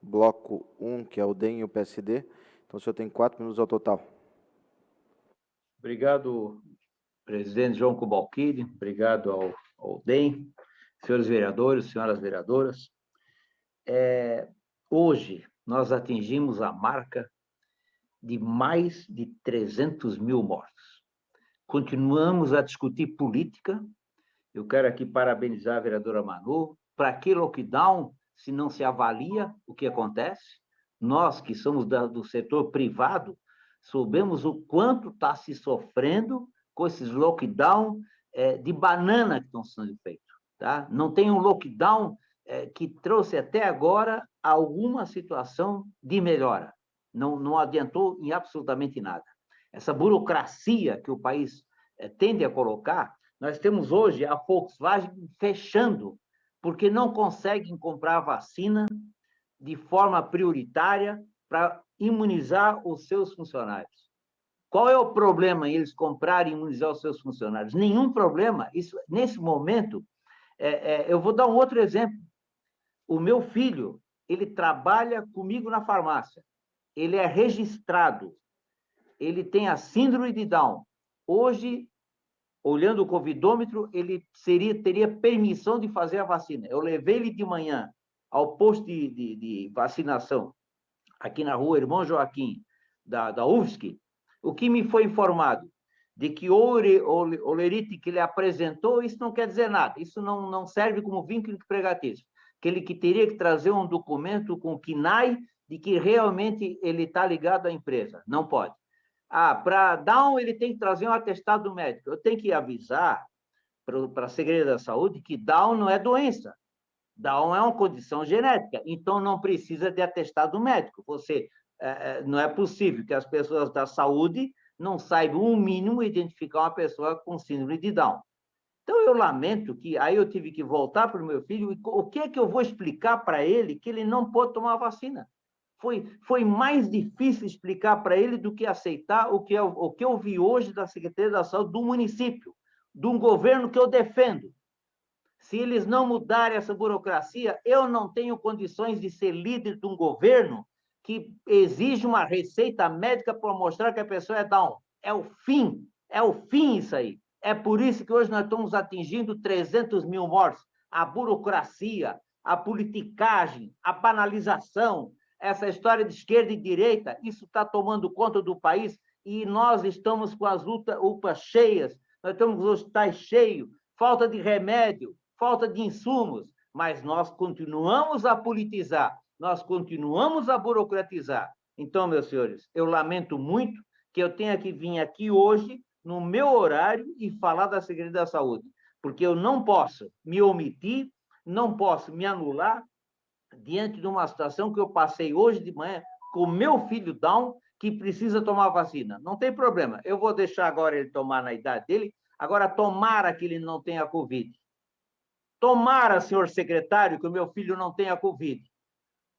bloco 1, que é o DEM e o PSD. Então, o senhor tem 4 minutos ao total. Obrigado, presidente João Cobalcini, obrigado ao DEM, senhores vereadores, senhoras vereadoras. Hoje, nós atingimos a marca de mais de 300 mil mortos. Continuamos a discutir política. Eu quero aqui parabenizar a vereadora Manu. Para que lockdown, se não se avalia o que acontece? Nós, que somos do setor privado, soubemos o quanto está se sofrendo com esses lockdown de banana que estão sendo feitos. Tá? Não tem um lockdown que trouxe até agora alguma situação de melhora. Não adiantou em absolutamente nada. Essa burocracia que o país tende a colocar, nós temos hoje a Volkswagen fechando, porque não conseguem comprar vacina de forma prioritária para imunizar os seus funcionários. Qual é o problema em eles comprarem e imunizar os seus funcionários? Nenhum problema. Isso, nesse momento, eu vou dar um outro exemplo. O meu filho, ele trabalha comigo na farmácia. Ele é registrado. Ele tem a síndrome de Down. Hoje, olhando o covidômetro, ele teria permissão de fazer a vacina. Eu levei ele de manhã ao posto de vacinação, aqui na rua Irmão Joaquim, da UFSC. O que me foi informado? De que o olerite que ele apresentou, isso não quer dizer nada. Isso não serve como vínculo empregatício. Que ele teria que trazer um documento com o KNAI de que realmente ele está ligado à empresa. Não pode. Para Down, ele tem que trazer um atestado médico. Eu tenho que avisar para a Secretaria da Saúde que Down não é doença. Down é uma condição genética, então não precisa de atestado médico. Não é possível que as pessoas da saúde não saibam o mínimo identificar uma pessoa com síndrome de Down. Então, eu lamento que aí eu tive que voltar para o meu filho, e o que é que eu vou explicar para ele que ele não pode tomar a vacina? Foi mais difícil explicar para ele do que aceitar o que eu vi hoje da Secretaria da Saúde do município, de um governo que eu defendo. Se eles não mudarem essa burocracia, eu não tenho condições de ser líder de um governo que exige uma receita médica para mostrar que a pessoa é Down. É o fim isso aí. É por isso que hoje nós estamos atingindo 300 mil mortes. A burocracia, a politicagem, a banalização, essa história de esquerda e direita, isso está tomando conta do país e nós estamos com as UPAs cheias, nós estamos com os hospitais cheios, falta de remédio, falta de insumos, mas nós continuamos a politizar, nós continuamos a burocratizar. Então, meus senhores, eu lamento muito que eu tenha que vir aqui hoje, no meu horário, e falar da Secretaria da Saúde, porque eu não posso me omitir, não posso me anular diante de uma situação que eu passei hoje de manhã com o meu filho Down, que precisa tomar vacina. Não tem problema, eu vou deixar agora ele tomar na idade dele, agora tomara que ele não tenha Covid. Tomara, senhor secretário, que o meu filho não tenha Covid,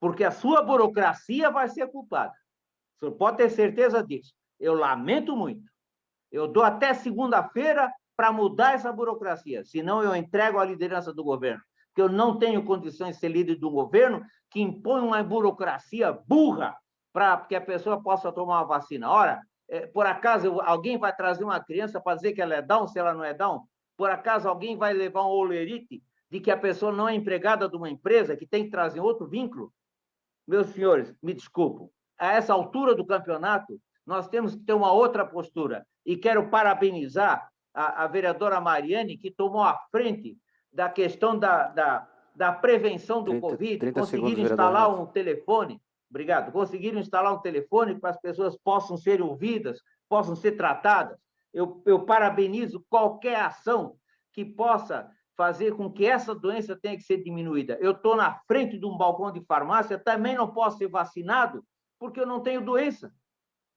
porque a sua burocracia vai ser culpada. O senhor pode ter certeza disso. Eu lamento muito. Eu dou até segunda-feira para mudar essa burocracia, senão eu entrego a liderança do governo, porque eu não tenho condições de ser líder do governo que impõe uma burocracia burra para que a pessoa possa tomar uma vacina. Ora, por acaso alguém vai trazer uma criança para dizer que ela é Down, se ela não é Down? Por acaso alguém vai levar um olerite de que a pessoa não é empregada de uma empresa, que tem que trazer outro vínculo? Meus senhores, me desculpem, a essa altura do campeonato, nós temos que ter uma outra postura. E quero parabenizar a vereadora Mariane, que tomou a frente da questão da prevenção do Covid, conseguiram instalar um telefone, obrigado, conseguiram instalar um telefone para as pessoas possam ser ouvidas, possam ser tratadas. Eu parabenizo qualquer ação que possa fazer com que essa doença tenha que ser diminuída. Eu estou na frente de um balcão de farmácia, também não posso ser vacinado, porque eu não tenho doença,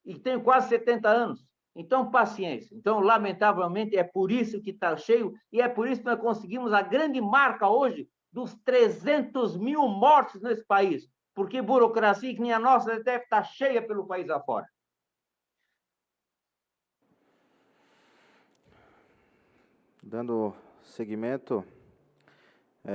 e tenho quase 70 anos. Então, paciência. Então, lamentavelmente, é por isso que está cheio, e é por isso que nós conseguimos a grande marca hoje dos 300 mil mortes nesse país, porque burocracia que nem a nossa deve estar cheia pelo país afora. Dando seguimento,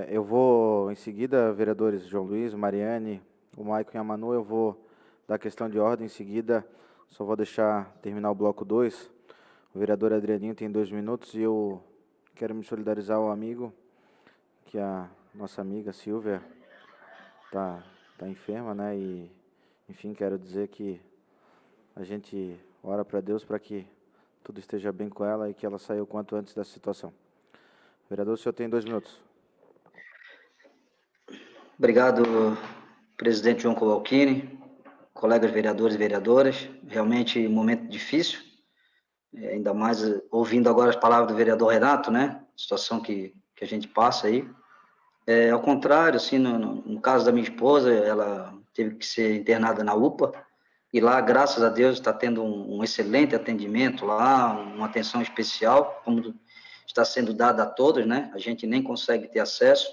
eu vou, em seguida, vereadores João Luiz, Mariane, o Maicon e a Manu, eu vou dar questão de ordem, em seguida, só vou deixar terminar o bloco 2. O vereador Adrianinho tem 2 minutos e eu quero me solidarizar ao amigo, que a nossa amiga Silvia tá enferma, né? E, enfim, quero dizer que a gente ora para Deus para que tudo esteja bem com ela e que ela saia o quanto antes dessa situação. Vereador, o senhor tem 2 minutos. Obrigado, presidente João Cobalcini, colegas vereadores e vereadoras. Realmente um momento difícil, ainda mais ouvindo agora as palavras do vereador Renato, né? Situação que a gente passa aí. Ao contrário, assim, no caso da minha esposa, ela teve que ser internada na UPA, e lá, graças a Deus, está tendo um excelente atendimento lá, uma atenção especial, como está sendo dada a todos, né? A gente nem consegue ter acesso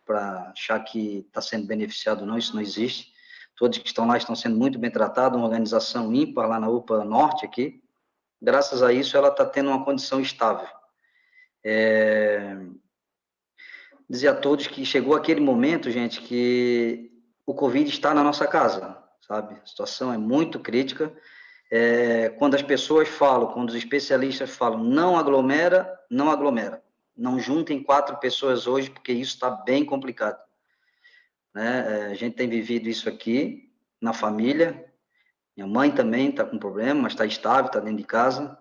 para achar que está sendo beneficiado, não, isso não existe. Todos que estão lá estão sendo muito bem tratados, uma organização ímpar lá na UPA Norte aqui. Graças a isso, ela está tendo uma condição estável. Dizer a todos que chegou aquele momento, gente, que o Covid está na nossa casa, sabe? A situação é muito crítica. Quando as pessoas falam, quando os especialistas falam, não aglomera, não aglomera. Não juntem 4 pessoas hoje, porque isso está bem complicado. Né? A gente tem vivido isso aqui, na família. Minha mãe também está com problema, mas está estável, está dentro de casa.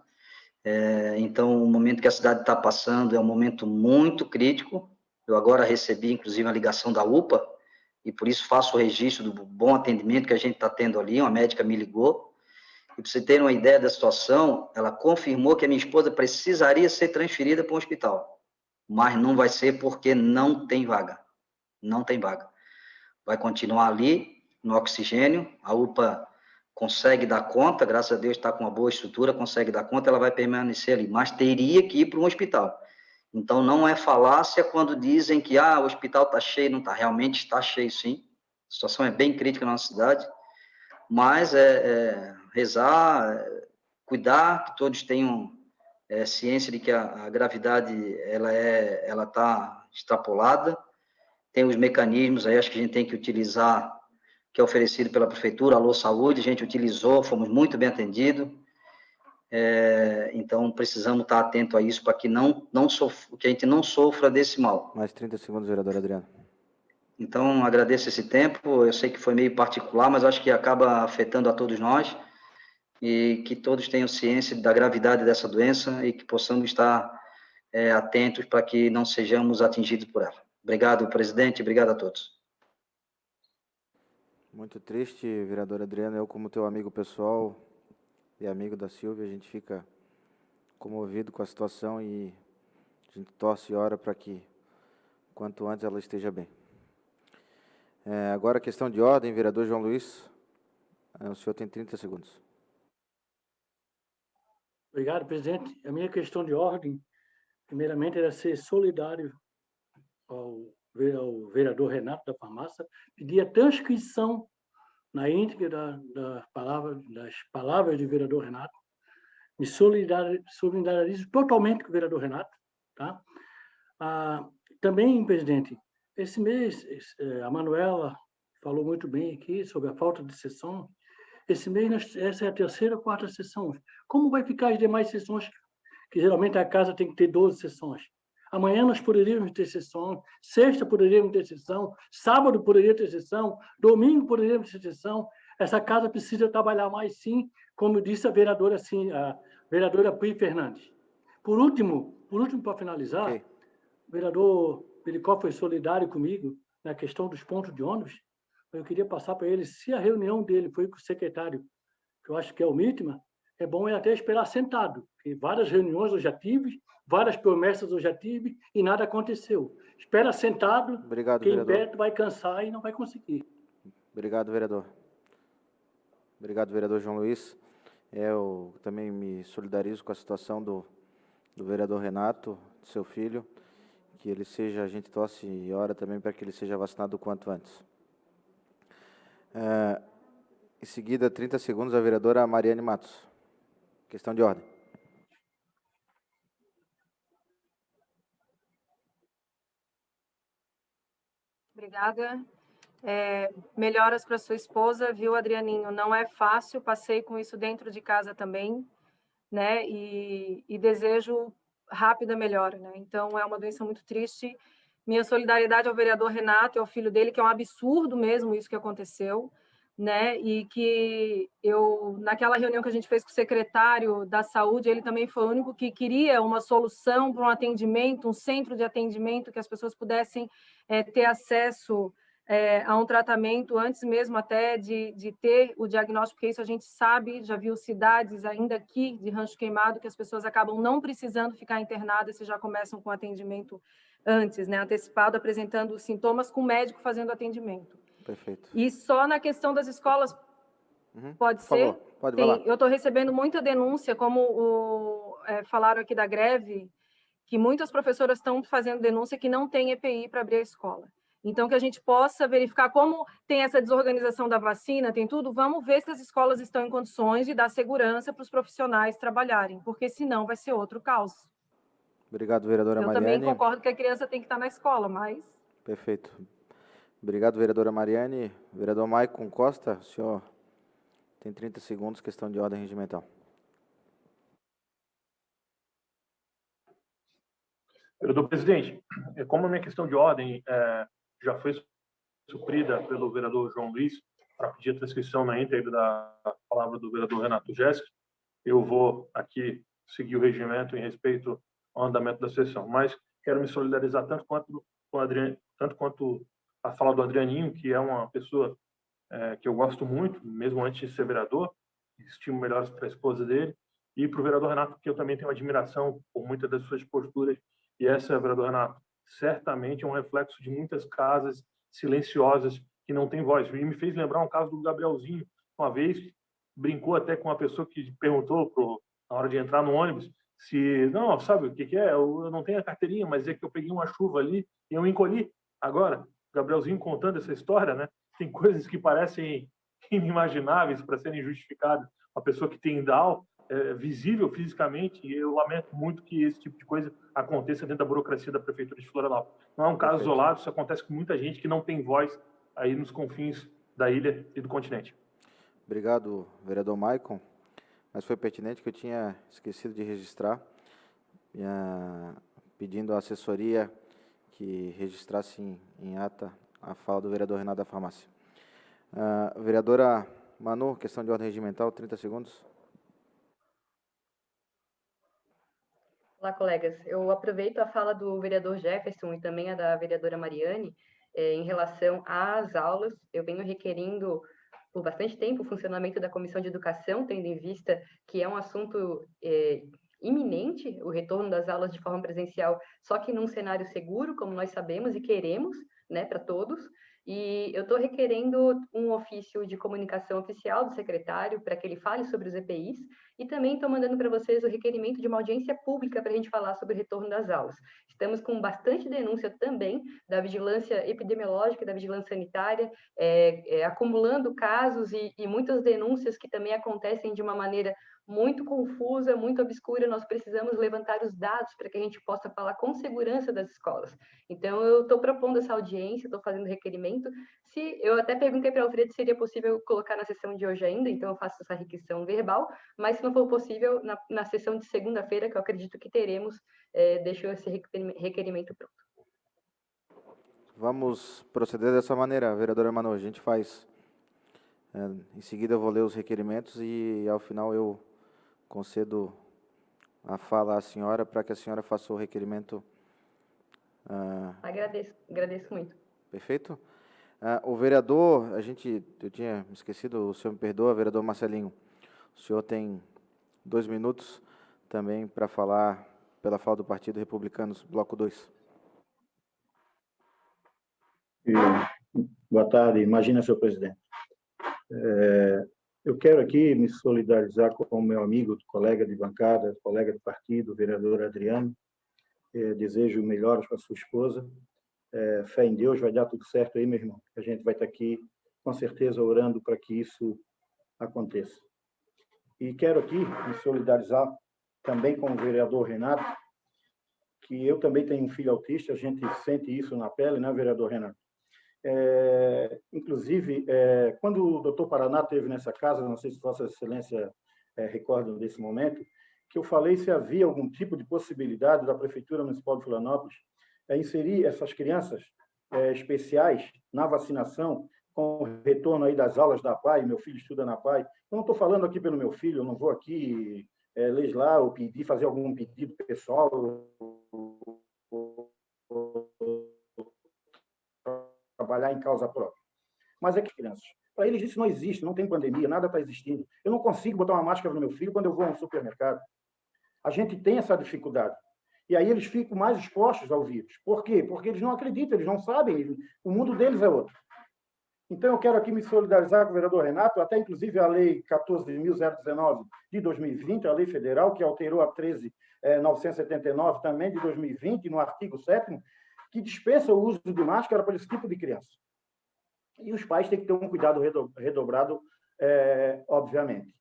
Então, o momento que a cidade está passando é um momento muito crítico. Eu agora recebi, inclusive, a ligação da UPA, e por isso faço o registro do bom atendimento que a gente está tendo ali. Uma médica me ligou, e para você ter uma ideia da situação, ela confirmou que a minha esposa precisaria ser transferida para um hospital, mas não vai ser porque não tem vaga. Não tem vaga. Vai continuar ali, no oxigênio, a UPA consegue dar conta, graças a Deus está com uma boa estrutura, consegue dar conta, ela vai permanecer ali, mas teria que ir para um hospital. Então, não é falácia quando dizem que o hospital está cheio, não está. Realmente está cheio, sim. A situação é bem crítica na nossa cidade, mas rezar, cuidar, que todos tenham ciência de que a gravidade ela está extrapolada. Tem os mecanismos aí, acho que a gente tem que utilizar, que é oferecido pela Prefeitura, Alô Saúde, a gente utilizou, fomos muito bem atendidos. Então, precisamos estar atento a isso para que que a gente não sofra desse mal. Mais 30 segundos, vereador Adriano. Então, agradeço esse tempo. Eu sei que foi meio particular, mas acho que acaba afetando a todos nós e que todos tenham ciência da gravidade dessa doença e que possamos estar atentos para que não sejamos atingidos por ela. Obrigado, presidente. Obrigado a todos. Muito triste, vereador Adriano. Eu, como teu amigo pessoal e amigo da Silvia, a gente fica comovido com a situação e a gente torce e ora para que, quanto antes, ela esteja bem. Agora, questão de ordem, vereador João Luiz. O senhor tem 30 segundos. Obrigado, presidente. A minha questão de ordem, primeiramente, era ser solidário ao vereador Renato da Farmácia, pedir a transcrição na íntegra das palavras do vereador Renato. Me solidarizo totalmente com o vereador Renato. Tá? Também, presidente, esse mês, a Manuela falou muito bem aqui sobre a falta de sessão. Esse mês, essa é a terceira ou quarta sessão. Como vai ficar as demais sessões? Que geralmente a casa tem que ter 12 sessões. Amanhã nós poderíamos ter sessão, sexta poderíamos ter sessão, sábado poderia ter sessão, domingo poderíamos ter sessão. Essa casa precisa trabalhar mais, sim, como disse a vereadora Pri Fernandes. Por último, para finalizar, o vereador Pericó foi solidário comigo na questão dos pontos de ônibus. Eu queria passar para ele, se a reunião dele foi com o secretário, que eu acho que é o Mitma, é bom ele até esperar sentado, porque várias reuniões eu já tive, várias promessas eu já tive e nada aconteceu. Espera sentado, Obrigado, quem vereador. perto vai cansar e não vai conseguir. Obrigado, vereador. Obrigado, vereador João Luiz. Eu também me solidarizo com a situação do vereador Renato, do seu filho, que ele seja, a gente torce e ora também para que ele seja vacinado o quanto antes. Em seguida, 30 segundos, a vereadora Mariane Matos. Questão de ordem. Obrigada. Melhoras para sua esposa, viu, Adrianinho? Não é fácil, passei com isso dentro de casa também, né? E desejo rápida melhora, né? Então, é uma doença muito triste. Minha solidariedade ao vereador Renato e ao filho dele, que é um absurdo mesmo isso que aconteceu, né? E que naquela reunião que a gente fez com o secretário da Saúde, ele também foi o único que queria uma solução para um atendimento, um centro de atendimento, que as pessoas pudessem ter acesso a um tratamento antes mesmo até de ter o diagnóstico, porque isso a gente sabe, já viu cidades ainda aqui de Rancho Queimado que as pessoas acabam não precisando ficar internadas se já começam com atendimento antes, né, antecipado, apresentando os sintomas com o médico fazendo atendimento. Perfeito. E só na questão das escolas, pode ser? Por favor, pode falar. Eu estou recebendo muita denúncia, como falaram aqui da greve, que muitas professoras estão fazendo denúncia que não tem EPI para abrir a escola. Então, que a gente possa verificar como tem essa desorganização da vacina, tem tudo, vamos ver se as escolas estão em condições de dar segurança para os profissionais trabalharem, porque senão vai ser outro caos. Obrigado, vereadora Mariane. Eu também concordo que a criança tem que estar na escola, mas... Perfeito. Obrigado, vereadora Mariane. Vereador Maicon Costa, o senhor tem 30 segundos, questão de ordem regimental. Vereador presidente, como a minha questão de ordem já foi suprida pelo vereador João Luiz, para pedir a transcrição na íntegra da palavra do vereador Renato Jéssica, eu vou aqui seguir o regimento em respeito ao andamento da sessão, mas quero me solidarizar tanto quanto a fala do Adrianinho, que é uma pessoa que eu gosto muito, mesmo antes de ser vereador, estimo melhores para a esposa dele, e para o vereador Renato, que eu também tenho admiração por muitas das suas posturas, e essa, vereador Renato, certamente é um reflexo de muitas casas silenciosas que não têm voz. E me fez lembrar um caso do Gabrielzinho, uma vez, brincou até com uma pessoa que perguntou na hora de entrar no ônibus se, não, sabe o que é? Eu não tenho a carteirinha, mas é que eu peguei uma chuva ali e eu encolhi. Agora, o Gabrielzinho contando essa história, né? Tem coisas que parecem inimagináveis para serem justificadas. Uma pessoa que tem Down, visível fisicamente, e eu lamento muito que esse tipo de coisa aconteça dentro da burocracia da Prefeitura de Florianópolis. Não é um caso isolado, isso acontece com muita gente que não tem voz aí nos confins da ilha e do continente. Obrigado, vereador Maicon, mas foi pertinente que eu tinha esquecido de registrar, pedindo à assessoria que registrasse em ata a fala do vereador Renato da Farmácia. Vereadora Manu, questão de ordem regimental, 30 segundos. Olá, colegas. Eu aproveito a fala do vereador Jefferson e também a da vereadora Mariane em relação às aulas. Eu venho requerindo por bastante tempo o funcionamento da Comissão de Educação, tendo em vista que é um assunto iminente, o retorno das aulas de forma presencial, só que num cenário seguro, como nós sabemos e queremos, né, para todos. E eu estou requerendo um ofício de comunicação oficial do secretário para que ele fale sobre os EPIs e também estou mandando para vocês o requerimento de uma audiência pública para a gente falar sobre o retorno das aulas. Estamos com bastante denúncia também da vigilância epidemiológica, da vigilância sanitária, acumulando casos e muitas denúncias que também acontecem de uma maneira muito confusa, muito obscura. Nós precisamos levantar os dados para que a gente possa falar com segurança das escolas. Então, eu estou propondo essa audiência, estou fazendo requerimento. Eu até perguntei para a Alfredo se seria possível colocar na sessão de hoje ainda, então eu faço essa requisição verbal, mas se não for possível, na sessão de segunda-feira, que eu acredito que teremos, deixo esse requerimento pronto. Vamos proceder dessa maneira, vereadora Manu. A gente faz... em seguida eu vou ler os requerimentos e, ao final, eu concedo a fala à senhora para que a senhora faça o requerimento. Agradeço muito. Perfeito? O vereador, eu tinha me esquecido, o senhor me perdoa, vereador Marcelinho. O senhor tem 2 minutos também para falar pela fala do Partido Republicanos, bloco 2. Boa tarde, imagina, senhor presidente. Eu quero aqui me solidarizar com o meu amigo, colega de bancada, colega de partido, o vereador Adriano. Desejo melhoras para sua esposa. Fé em Deus, vai dar tudo certo aí, meu irmão. A gente vai estar aqui, com certeza, orando para que isso aconteça. E quero aqui me solidarizar também com o vereador Renato, que eu também tenho um filho autista, a gente sente isso na pele, né, vereador Renato? Inclusive, quando o doutor Paraná esteve nessa casa, não sei se Vossa Excelência recordam desse momento, que eu falei se havia algum tipo de possibilidade da Prefeitura Municipal de Florianópolis inserir essas crianças especiais na vacinação, com o retorno aí das aulas da PAI. Meu filho estuda na PAI. Eu não estou falando aqui pelo meu filho, eu não vou aqui legislar ou pedir, fazer algum pedido pessoal, trabalhar em causa própria. Mas é que crianças, para eles isso não existe, não tem pandemia, nada está existindo. Eu não consigo botar uma máscara no meu filho quando eu vou a um supermercado. A gente tem essa dificuldade. E aí eles ficam mais expostos ao vírus. Por quê? Porque eles não acreditam, eles não sabem, o mundo deles é outro. Então eu quero aqui me solidarizar com o vereador Renato, até inclusive a Lei 14.019 de 2020, a lei federal, que alterou a 13.979 também de 2020, no artigo 7º, que dispensa o uso de máscara para esse tipo de criança. E os pais têm que ter um cuidado redobrado, obviamente.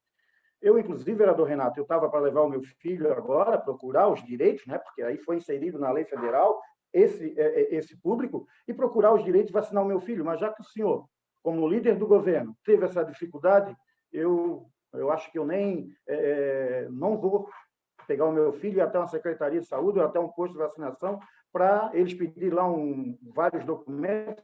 Eu, inclusive, vereador Renato, eu estava para levar o meu filho agora, procurar os direitos, né, porque aí foi inserido na lei federal esse público, e procurar os direitos de vacinar o meu filho. Mas já que o senhor, como líder do governo, teve essa dificuldade, eu acho que eu não vou pegar o meu filho e ir até uma secretaria de saúde ou até um posto de vacinação para eles pedir lá vários documentos.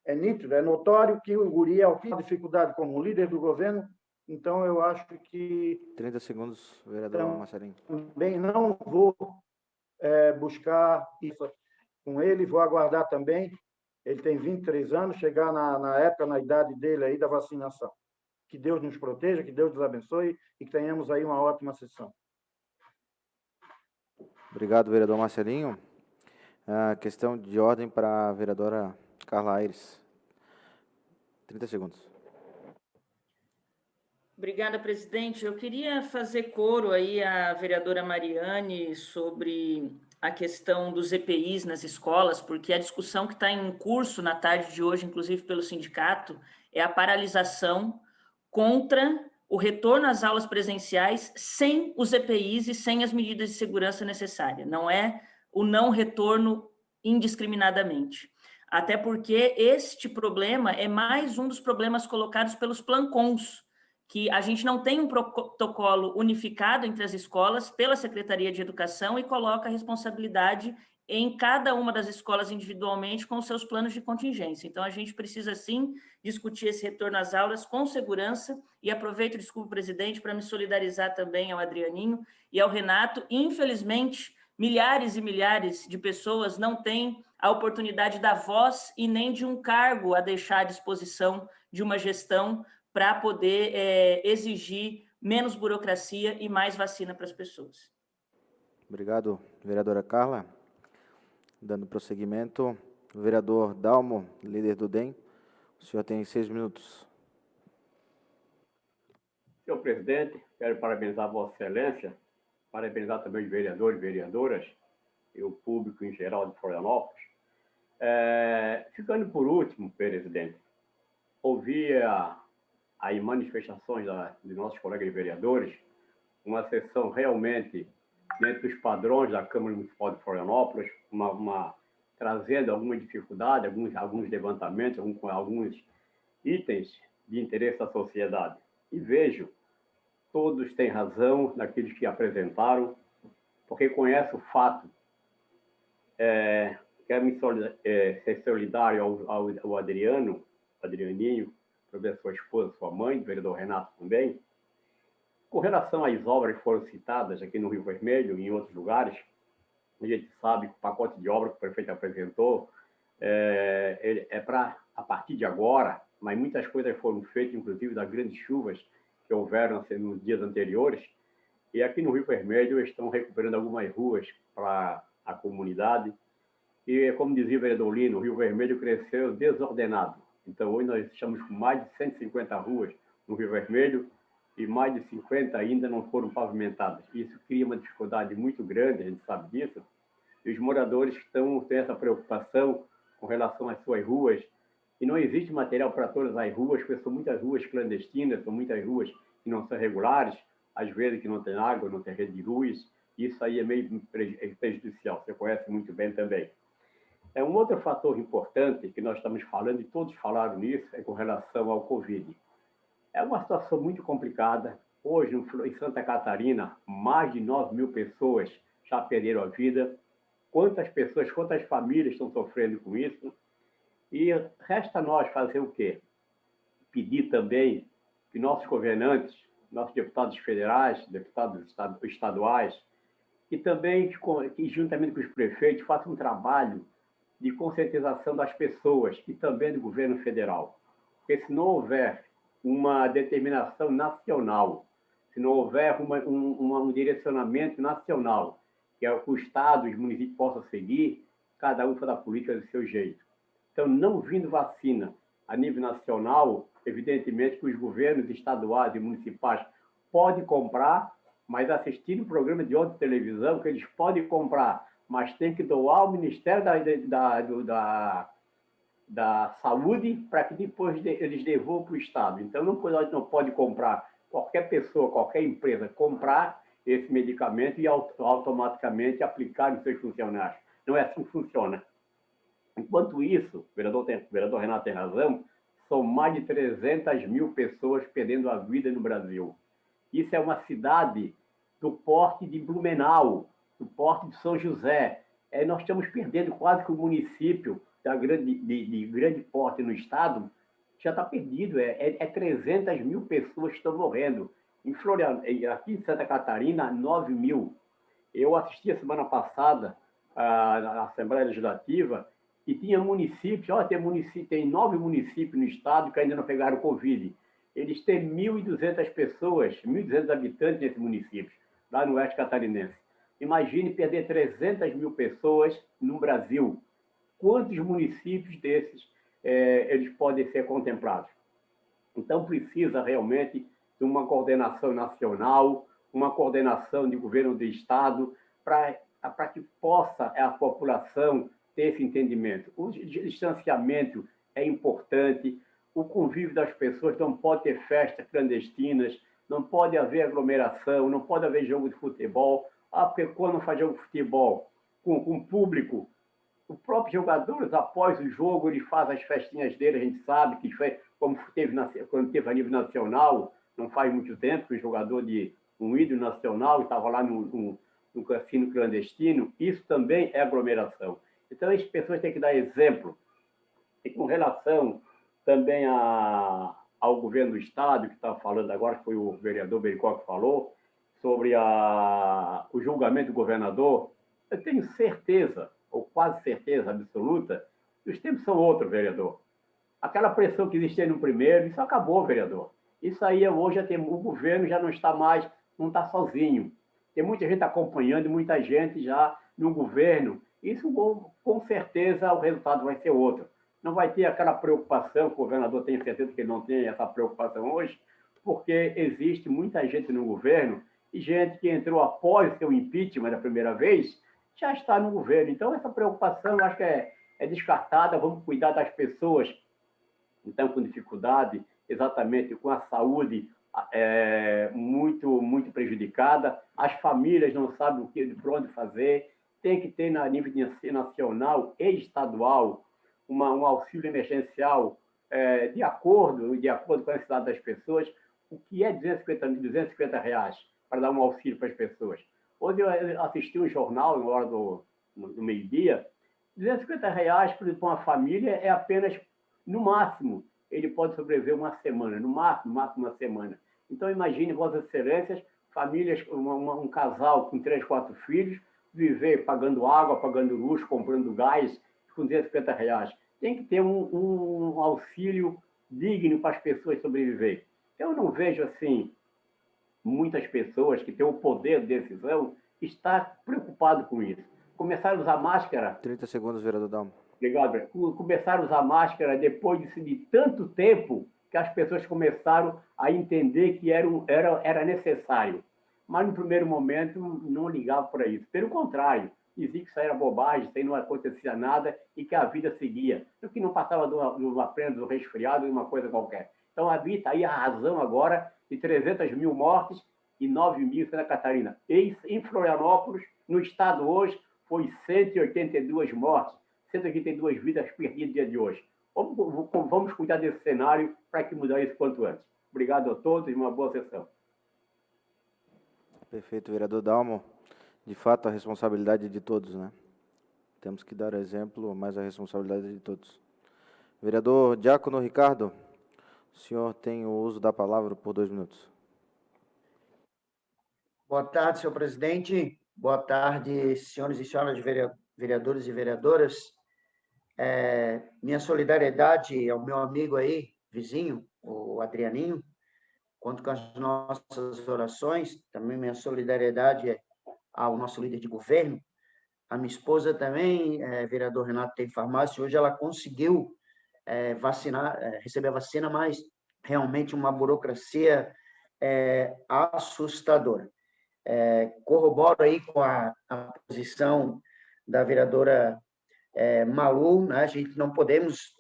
É nítido, é notório que o guri tem dificuldade como líder do governo, então eu acho que... 30 segundos, vereador Marcelinho. Também não vou buscar isso com ele, vou aguardar também. Ele tem 23 anos, chegar na época, na idade dele aí da vacinação. Que Deus nos proteja, que Deus nos abençoe e que tenhamos aí uma ótima sessão. Obrigado, vereador Marcelinho. Questão de ordem para a vereadora Carla Aires. 30 segundos. Obrigada, presidente. Eu queria fazer coro aí à vereadora Mariane sobre a questão dos EPIs nas escolas, porque a discussão que está em curso na tarde de hoje, inclusive pelo sindicato, é a paralisação contra o retorno às aulas presenciais sem os EPIs e sem as medidas de segurança necessárias. Não é o não retorno indiscriminadamente. Até porque este problema é mais um dos problemas colocados pelos plancons, que a gente não tem um protocolo unificado entre as escolas pela Secretaria de Educação e coloca a responsabilidade em cada uma das escolas individualmente com os seus planos de contingência. Então, a gente precisa, sim, discutir esse retorno às aulas com segurança, e aproveito, desculpa, presidente, para me solidarizar também ao Adrianinho e ao Renato. Infelizmente, milhares e milhares de pessoas não têm a oportunidade da voz e nem de um cargo a deixar à disposição de uma gestão para poder exigir menos burocracia e mais vacina para as pessoas. Obrigado, vereadora Carla. Dando prosseguimento, o vereador Dalmo, líder do DEM. O senhor tem 6 minutos. Senhor presidente, quero parabenizar a Vossa Excelência, parabenizar também os vereadores e vereadoras e o público em geral de Florianópolis. Ficando por último, presidente, ouvi aí manifestações de nossos colegas vereadores, uma sessão realmente dentro dos padrões da Câmara Municipal de Florianópolis, trazendo alguma dificuldade, alguns levantamentos, alguns itens de interesse da sociedade. E vejo, todos têm razão naqueles que apresentaram, porque conhece o fato. Quero ser solidário ao Adrianinho, para sua esposa, sua mãe, o vereador Renato também. Com relação às obras que foram citadas aqui no Rio Vermelho e em outros lugares, a gente sabe que o pacote de obra que o prefeito apresentou é para, a partir de agora, mas muitas coisas foram feitas, inclusive das grandes chuvas que houveram nos dias anteriores, e aqui no Rio Vermelho estão recuperando algumas ruas para a comunidade, e como dizia o vereador Lino, o Rio Vermelho cresceu desordenado. Então, hoje nós estamos com mais de 150 ruas no Rio Vermelho e mais de 50 ainda não foram pavimentadas. Isso cria uma dificuldade muito grande, a gente sabe disso, e os moradores têm essa preocupação com relação às suas ruas, e não existe material para todas as ruas, porque são muitas ruas clandestinas, são muitas ruas que não são regulares, às vezes que não tem água, não tem rede de luz, isso aí é meio prejudicial, você conhece muito bem também. Um outro fator importante que nós estamos falando, e todos falaram nisso, é com relação ao Covid. É uma situação muito complicada. Hoje, em Santa Catarina, mais de 9 mil pessoas já perderam a vida. Quantas pessoas, quantas famílias estão sofrendo com isso? E resta a nós fazer o quê? Pedir também que nossos governantes, nossos deputados federais, deputados estaduais, e também que juntamente com os prefeitos, façam um trabalho de conscientização das pessoas e também do governo federal. Porque se não houver uma determinação nacional, se não houver um direcionamento nacional, que é o que o Estado e os municípios possam seguir, cada um faz a política do seu jeito. Então, não vindo vacina a nível nacional, evidentemente que os governos estaduais e municipais podem comprar, mas assistir um programa de outra televisão que eles podem comprar, mas tem que doar ao Ministério da Saúde para que depois eles devolvam para o Estado. Então, não pode comprar, qualquer pessoa, qualquer empresa, comprar esse medicamento e automaticamente aplicar nos seus funcionários. Não é assim que funciona. Enquanto isso, o vereador Renato tem razão, são mais de 300 mil pessoas perdendo a vida no Brasil. Isso é uma cidade do porte de Blumenau, do porte de São José. Nós estamos perdendo quase que o município de grande porte no estado, já está perdido. 300 mil pessoas que estão morrendo. Aqui em Santa Catarina, 9 mil. Eu assisti a semana passada à Assembleia Legislativa e tinha municípios, tem 9 municípios no estado que ainda não pegaram Covid. Eles têm 1.200 pessoas, 1.200 habitantes nesse município, lá no oeste catarinense. Imagine perder 300 mil pessoas no Brasil. Quantos municípios desses eles podem ser contemplados? Então, precisa realmente de uma coordenação nacional, uma coordenação de governo do Estado, para que possa a população ter esse entendimento. O distanciamento é importante, o convívio das pessoas, não pode ter festas clandestinas, não pode haver aglomeração, não pode haver jogo de futebol. Porque quando faz jogo de futebol com público, os próprios jogadores, após o jogo, eles fazem as festinhas dele, a gente sabe que foi, como teve quando teve a nível nacional, não faz muito tempo, que um jogador de um ídolo nacional estava lá no cassino clandestino. Isso também é aglomeração. Então, as pessoas têm que dar exemplo. E com relação também ao governo do Estado, que estava falando agora, que foi o vereador Bericó que falou, sobre o julgamento do governador, eu tenho certeza, ou quase certeza absoluta, que os tempos são outros, vereador. Aquela pressão que existia no primeiro, isso acabou, vereador. Isso aí, hoje, o governo já não está mais, não está sozinho. Tem muita gente acompanhando, muita gente já no governo. Isso, com certeza, o resultado vai ser outro. Não vai ter aquela preocupação, o governador tem certeza que ele não tem essa preocupação hoje, porque existe muita gente no governo e gente que entrou após o seu impeachment da primeira vez, já está no governo. Então, essa preocupação, eu acho que é descartada. Vamos cuidar das pessoas que estão com dificuldade, exatamente com a saúde muito prejudicada. As famílias não sabem por onde fazer. Tem que ter, na nível nacional e estadual, um auxílio emergencial de acordo com a necessidade das pessoas. O que é R$250 para dar um auxílio para as pessoas? Hoje eu assisti um jornal, na hora do meio-dia, R$250 para uma família é apenas, no máximo, ele pode sobreviver uma semana, no máximo uma semana. Então, imagine, Vossas Excelências, famílias, um casal com 3, 4 filhos, viver pagando água, pagando luz, comprando gás, com R$250. Tem que ter um auxílio digno para as pessoas sobreviver. Eu não vejo, assim, muitas pessoas que têm o poder de decisão estar preocupado com isso. Começaram a usar máscara... 30 segundos, vereador Dalmo. Obrigado. Começaram a usar máscara depois de tanto tempo que as pessoas começaram a entender que era necessário. Mas, no primeiro momento, não ligavam para isso. Pelo contrário, dizia que isso era bobagem, isso aí não acontecia nada e que a vida seguia. O que não passava apenas do resfriado de uma coisa qualquer. Então, havia aí a razão agora de 300 mil mortes e 9 mil em Santa Catarina. E em Florianópolis, no estado hoje, foi 182 mortes, 182 vidas perdidas no dia de hoje. Vamos cuidar desse cenário para que mudar isso quanto antes. Obrigado a todos e uma boa sessão. Perfeito, vereador Dalmo. De fato, a responsabilidade é de todos, né? Temos que dar exemplo, mas a responsabilidade é de todos. Vereador Diácono Ricardo, o senhor tem o uso da palavra por 2 minutos. Boa tarde, senhor presidente. Boa tarde, senhores e senhoras vereadores e vereadoras. Minha solidariedade ao meu amigo aí, vizinho, o Adrianinho, conto com as nossas orações. Também minha solidariedade ao nosso líder de governo. A minha esposa também, vereador Renato, tem farmácia. Hoje ela conseguiu receber a vacina, mas realmente uma burocracia assustadora. Corroboro aí com a posição da vereadora Malu, né? A gente não podemos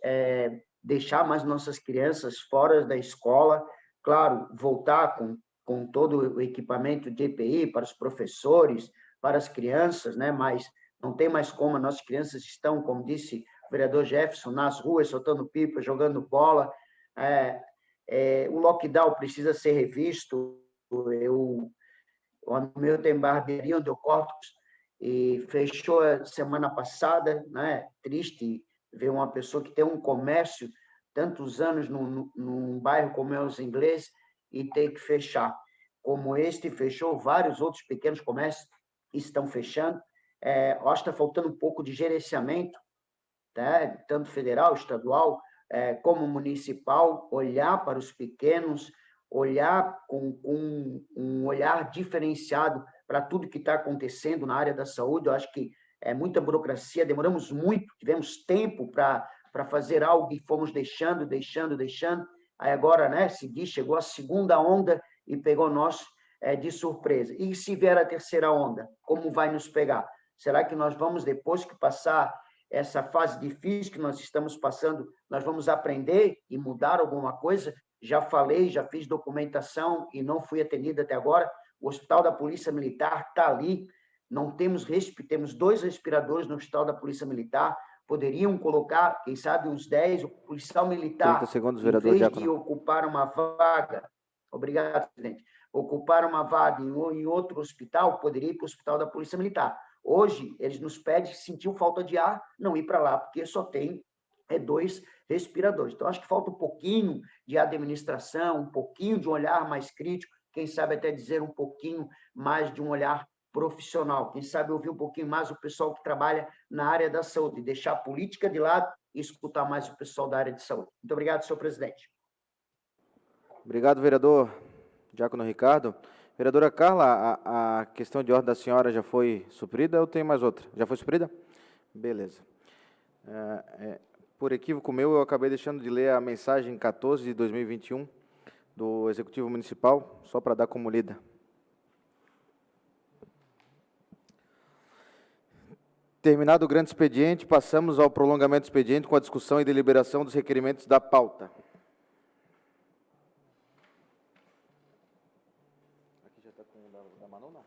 deixar mais nossas crianças fora da escola. Claro, voltar com todo o equipamento de EPI para os professores, para as crianças, né? Mas não tem mais como, as nossas crianças estão, como disse o vereador Jefferson, nas ruas, soltando pipa, jogando bola. O lockdown precisa ser revisto. O meu tem barbearia onde eu corto e fechou a semana passada, né? Triste ver uma pessoa que tem um comércio tantos anos num bairro como é os ingleses e ter que fechar. Como este fechou, vários outros pequenos comércios estão fechando. Acho que está faltando um pouco de gerenciamento, tá? Tanto federal, estadual, como municipal, olhar para os pequenos, olhar com um olhar diferenciado para tudo que está acontecendo na área da saúde. Eu acho que é muita burocracia, demoramos muito, tivemos tempo para fazer algo e fomos deixando. Aí agora, né, chegou a segunda onda e pegou nós de surpresa. E se vier a terceira onda, como vai nos pegar? Será que nós vamos, depois que passar essa fase difícil que nós estamos passando, nós vamos aprender e mudar alguma coisa? Já falei, já fiz documentação e não fui atendida até agora. O Hospital da Polícia Militar está ali. Não temos 2 respiradores no Hospital da Polícia Militar. Poderiam colocar, quem sabe, uns 10. O policial militar, 30 segundos, vereador em vez Diácono. de ocupar uma vaga Obrigado, presidente. Ocupar uma vaga em outro hospital, poderia ir para o hospital da Polícia Militar. Hoje, eles nos pedem, sentiu falta de ar, não ir para lá, porque só tem 2 respiradores. Então, acho que falta um pouquinho de administração, um pouquinho de um olhar mais crítico, quem sabe até dizer um pouquinho mais de um olhar profissional, quem sabe ouvir um pouquinho mais o pessoal que trabalha na área da saúde, deixar a política de lado e escutar mais o pessoal da área de saúde. Muito obrigado, senhor presidente. Obrigado, vereador Diácono Ricardo. Vereadora Carla, a questão de ordem da senhora já foi suprida ou tem mais outra? Já foi suprida? Beleza. Por equívoco meu, eu acabei deixando de ler a mensagem 14 de 2021 do Executivo Municipal, só para dar como lida. Terminado o grande expediente, passamos ao prolongamento do expediente com a discussão e deliberação dos requerimentos da pauta. Aqui já está com o da Manu, não?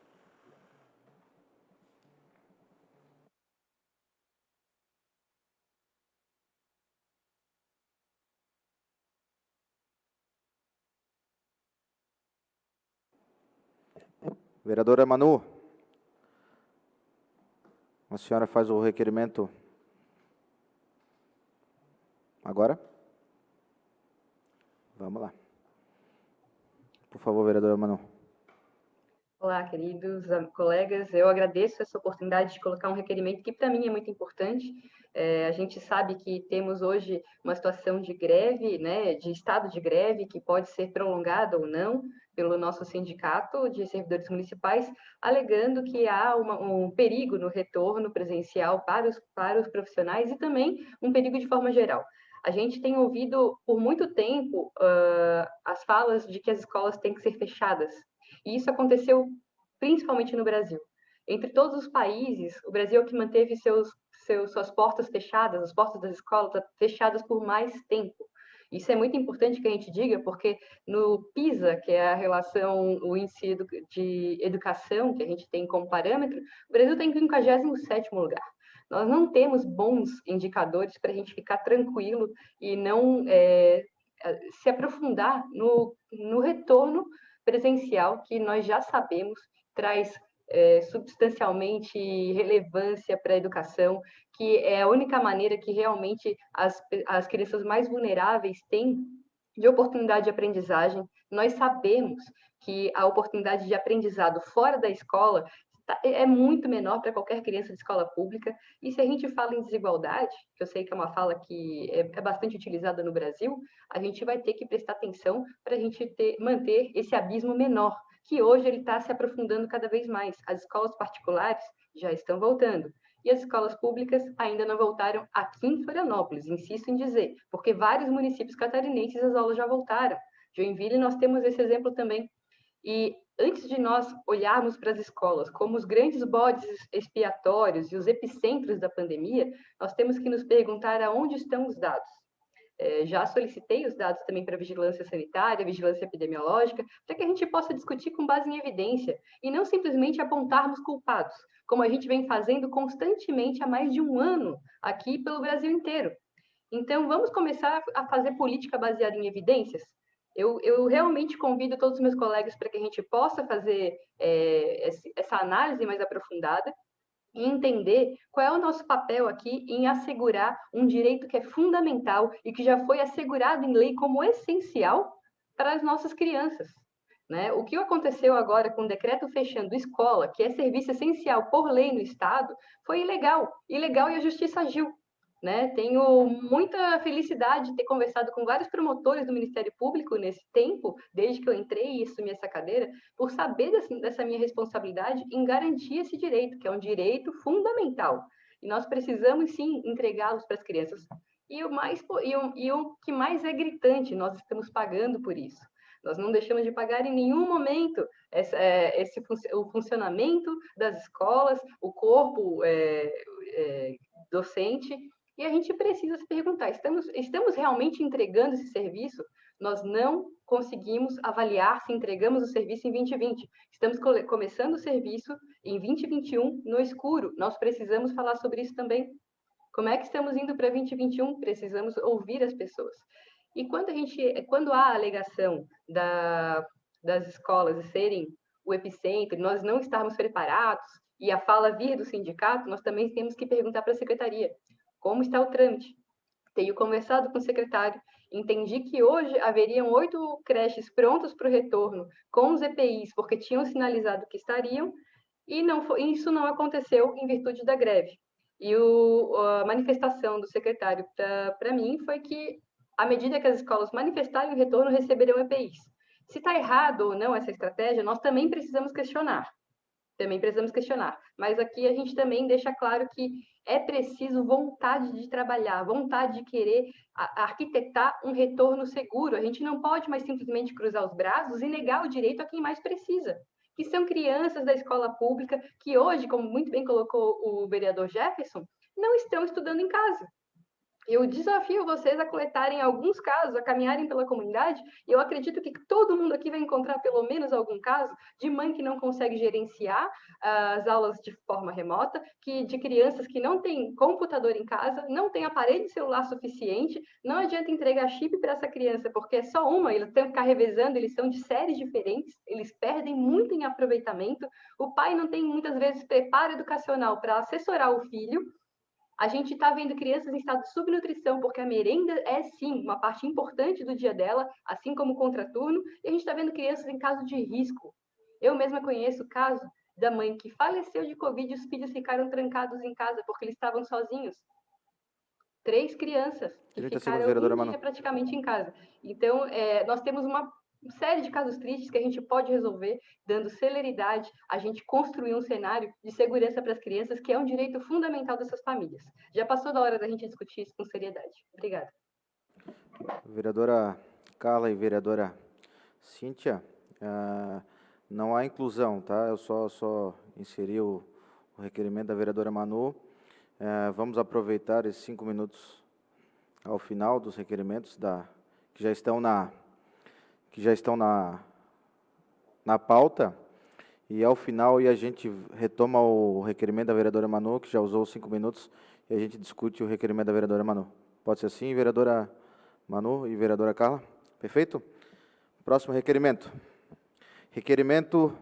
Vereadora Manu, a senhora faz o requerimento agora? Vamos lá. Por favor, vereadora Manu. Olá, queridos colegas. Eu agradeço essa oportunidade de colocar um requerimento que, para mim, é muito importante. A gente sabe que temos hoje uma situação de greve, né, de estado de greve, que pode ser prolongada ou não pelo nosso sindicato de servidores municipais, alegando que há um perigo no retorno presencial para os profissionais e também um perigo de forma geral. A gente tem ouvido por muito tempo as falas de que as escolas têm que ser fechadas. E isso aconteceu principalmente no Brasil. Entre todos os países, o Brasil é o que manteve suas portas fechadas, as portas das escolas fechadas por mais tempo. Isso é muito importante que a gente diga, porque no PISA, que é a relação, o índice de educação que a gente tem como parâmetro, o Brasil está em 57º lugar. Nós não temos bons indicadores para a gente ficar tranquilo e não se aprofundar no retorno presencial, que nós já sabemos traz substancialmente relevância para a educação, que é a única maneira que realmente as crianças mais vulneráveis têm de oportunidade de aprendizagem. Nós sabemos que a oportunidade de aprendizado fora da escola é muito menor para qualquer criança de escola pública. E se a gente fala em desigualdade, que eu sei que é uma fala que é bastante utilizada no Brasil, a gente vai ter que prestar atenção para a gente manter esse abismo menor, que hoje ele está se aprofundando cada vez mais. As escolas particulares já estão voltando, e as escolas públicas ainda não voltaram aqui em Florianópolis, insisto em dizer, porque vários municípios catarinenses as aulas já voltaram. Joinville, nós temos esse exemplo também. E antes de nós olharmos para as escolas como os grandes bodes expiatórios e os epicentros da pandemia, nós temos que nos perguntar aonde estão os dados. Já solicitei os dados também para vigilância sanitária, vigilância epidemiológica, para que a gente possa discutir com base em evidência e não simplesmente apontarmos culpados, como a gente vem fazendo constantemente há mais de um ano aqui pelo Brasil inteiro. Então, vamos começar a fazer política baseada em evidências? Eu realmente convido todos os meus colegas para que a gente possa fazer essa análise mais aprofundada e entender qual é o nosso papel aqui em assegurar um direito que é fundamental e que já foi assegurado em lei como essencial para as nossas crianças. Né? O que aconteceu agora com o decreto fechando escola, que é serviço essencial por lei no Estado, foi ilegal e a Justiça agiu. Né? Tenho muita felicidade de ter conversado com vários promotores do Ministério Público nesse tempo, desde que eu entrei e assumi essa cadeira, por saber dessa minha responsabilidade em garantir esse direito, que é um direito fundamental. E nós precisamos, sim, entregá-los para as crianças. E o que mais é gritante, nós estamos pagando por isso. Nós não deixamos de pagar em nenhum momento o funcionamento das escolas, o corpo docente. E a gente precisa se perguntar, estamos realmente entregando esse serviço? Nós não conseguimos avaliar se entregamos o serviço em 2020. Estamos começando o serviço em 2021 no escuro. Nós precisamos falar sobre isso também. Como é que estamos indo para 2021? Precisamos ouvir as pessoas. E quando há a alegação das escolas serem o epicentro, nós não estarmos preparados, e a fala vir do sindicato, nós também temos que perguntar para a secretaria como está o trâmite. Tenho conversado com o secretário, entendi que hoje haveriam 8 creches prontas para o retorno com os EPIs, porque tinham sinalizado que estariam, e isso não aconteceu em virtude da greve. E a manifestação do secretário para mim foi que, à medida que as escolas manifestarem o retorno, receberão EPIs. Se está errado ou não essa estratégia, nós também precisamos questionar. Mas aqui a gente também deixa claro que é preciso vontade de trabalhar, vontade de querer arquitetar um retorno seguro. A gente não pode mais simplesmente cruzar os braços e negar o direito a quem mais precisa, que são crianças da escola pública que hoje, como muito bem colocou o vereador Jefferson, não estão estudando em casa. Eu desafio vocês a coletarem alguns casos, a caminharem pela comunidade, e eu acredito que todo mundo aqui vai encontrar pelo menos algum caso de mãe que não consegue gerenciar as aulas de forma remota, de crianças que não têm computador em casa, não têm aparelho de celular suficiente, não adianta entregar chip para essa criança, porque é só uma, eles têm que ficar revezando, eles são de séries diferentes, eles perdem muito em aproveitamento, o pai não tem muitas vezes preparo educacional para assessorar o filho. A gente está vendo crianças em estado de subnutrição, porque a merenda é, sim, uma parte importante do dia dela, assim como o contraturno, e a gente está vendo crianças em caso de risco. Eu mesma conheço o caso da mãe que faleceu de Covid e os filhos ficaram trancados em casa porque eles estavam sozinhos. 3 crianças que ficaram um dia praticamente em casa. Então, nós temos uma série de casos tristes que a gente pode resolver, dando celeridade, a gente construir um cenário de segurança para as crianças, que é um direito fundamental dessas famílias. Já passou da hora da gente discutir isso com seriedade. Obrigada. Vereadora Carla e vereadora Cíntia, não há inclusão, tá? Eu só inseri o requerimento da vereadora Manu. Vamos aproveitar esses 5 minutos ao final dos requerimentos que já estão na pauta, e ao final a gente retoma o requerimento da vereadora Manu, que já usou os 5 minutos, e a gente discute o requerimento da vereadora Manu. Pode ser assim, vereadora Manu e vereadora Carla? Perfeito? Próximo requerimento. Requerimento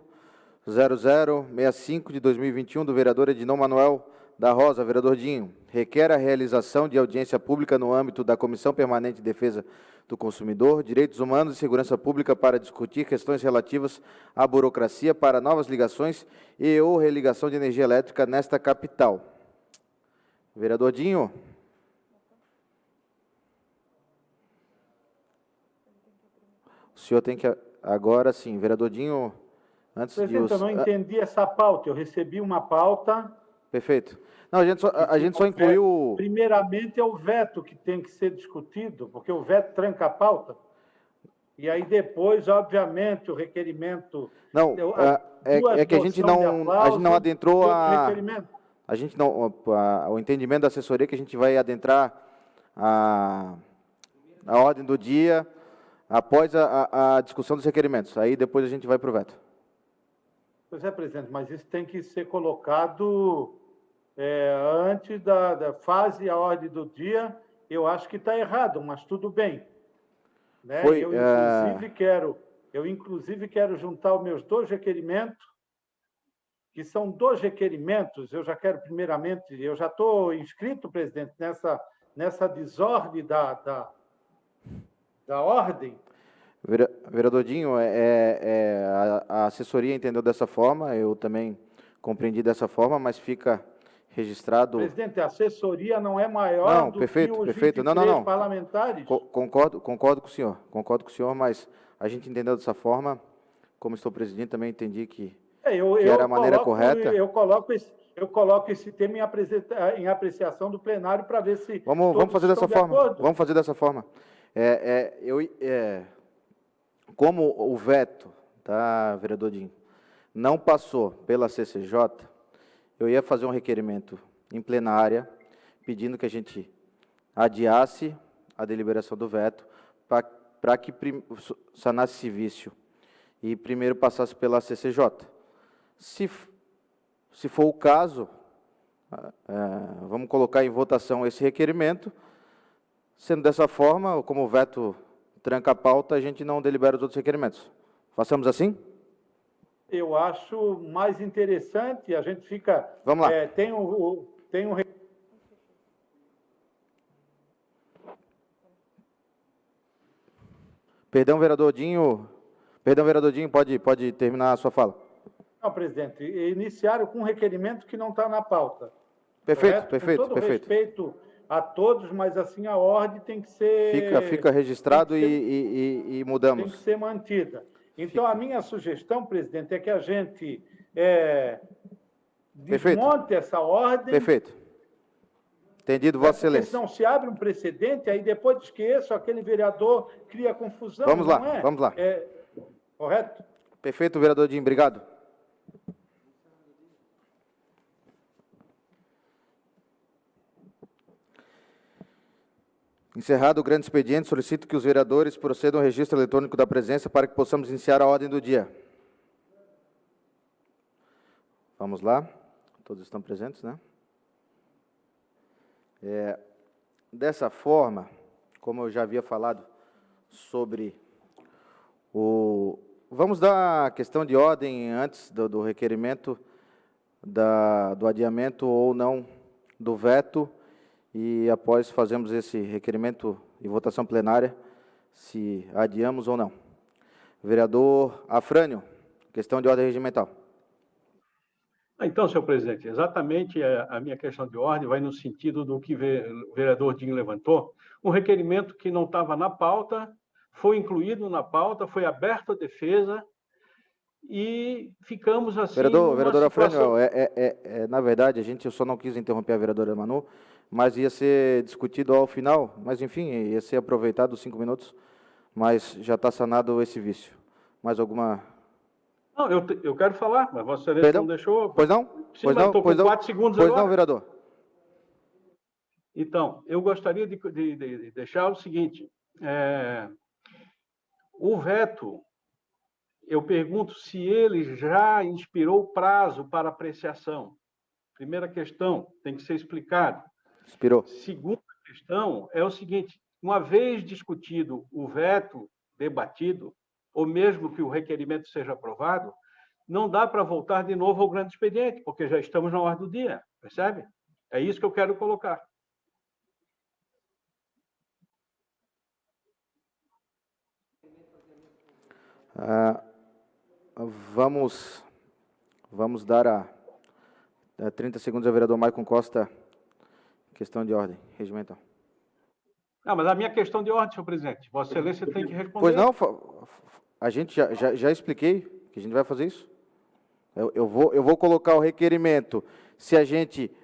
0065 de 2021, do vereador Edinão Manuel da Rosa, vereador Dinho. Requer a realização de audiência pública no âmbito da Comissão Permanente de Defesa do Consumidor, Direitos Humanos e Segurança Pública para discutir questões relativas à burocracia para novas ligações e ou religação de energia elétrica nesta capital. Vereador Dinho. O senhor tem que... Agora sim, vereador Dinho, antes Presidente, eu não entendi essa pauta. Eu recebi uma pauta... Perfeito. Não, a gente só incluiu... Primeiramente, é o veto que tem que ser discutido, porque o veto tranca a pauta. E aí depois, obviamente, o requerimento... Não, é que a gente não adentrou a gente não, o entendimento da assessoria que a gente vai adentrar a ordem do dia após a discussão dos requerimentos. Aí depois a gente vai para o veto. Pois é, presidente, mas isso tem que ser colocado antes da fase, a ordem do dia. Eu acho que está errado, mas tudo bem. Né? Eu, inclusive, quero juntar os meus 2 requerimentos, que são 2 requerimentos. Eu já quero, primeiramente, eu já estou inscrito, presidente, nessa desordem da ordem. Vereador Dinho, a assessoria entendeu dessa forma, eu também compreendi dessa forma, mas fica registrado... Presidente, a assessoria não é maior do que os 23 parlamentares? Concordo com o senhor, mas a gente entendeu dessa forma, como estou presidindo, também entendi que era a maneira correta. Eu coloco esse tema em apreciação do plenário para ver se vamos fazer dessa forma. Vamos fazer dessa forma. Como o veto, tá, vereador Dinho, não passou pela CCJ, eu ia fazer um requerimento em plenária, pedindo que a gente adiasse a deliberação do veto, para que sanasse esse vício e primeiro passasse pela CCJ. Se for o caso, vamos colocar em votação esse requerimento. Sendo dessa forma, como o veto tranca a pauta, a gente não delibera os outros requerimentos. Façamos assim? Eu acho mais interessante, a gente fica... Vamos lá. Tem um... Perdão, vereador Dinho, pode terminar a sua fala. Não, presidente, iniciaram com um requerimento que não está na pauta. Perfeito, correto? perfeito, Com todo perfeito. respeito a todos, mas assim a ordem tem que ser... Fica registrado e mudamos. Tem que ser mantida. Então, a minha sugestão, presidente, é que a gente desmonte essa ordem. Perfeito. Entendido, Vossa Excelência. Senão se abre um precedente, aí depois de esqueço, aquele vereador cria confusão. Vamos lá, não é? vamos lá. Correto? Perfeito, vereador Dinho, obrigado. Encerrado o grande expediente, solicito que os vereadores procedam ao registro eletrônico da presença para que possamos iniciar a ordem do dia. Vamos lá. Todos estão presentes, né? Dessa forma, como eu já havia falado sobre o... Vamos dar a questão de ordem antes do requerimento do adiamento ou não do veto, e após fazemos esse requerimento e votação plenária, se adiamos ou não. Vereador Afrânio, questão de ordem regimental. Então, senhor presidente, exatamente a minha questão de ordem vai no sentido do que o vereador Dinho levantou, um requerimento que não estava na pauta, foi incluído na pauta, foi aberta a defesa e ficamos assim... Vereador Afrânio, na verdade, eu só não quis interromper a vereadora Manu, mas ia ser discutido ao final, mas enfim, ia ser aproveitado os 5 minutos, mas já está sanado esse vício. Mais alguma... Não, eu quero falar, mas Vossa Excelência não deixou. Pois não? Sim, Pois mas não? estou com 4 segundos Pois agora. não, vereador. Então, eu gostaria de deixar o seguinte, o veto, eu pergunto se ele já inspirou prazo para apreciação. Primeira questão, tem que ser explicado. Inspirou. Segunda questão é o seguinte, uma vez discutido o veto, debatido, ou mesmo que o requerimento seja aprovado, não dá para voltar de novo ao grande expediente, porque já estamos na ordem do dia, percebe? É isso que eu quero colocar. Vamos dar a 30 segundos ao vereador Maicon Costa, questão de ordem regimental. Não, mas a minha questão de ordem, senhor presidente, Vossa Excelência tem que responder. Pois não, a gente já expliquei que a gente vai fazer isso. Eu vou colocar o requerimento, se a gente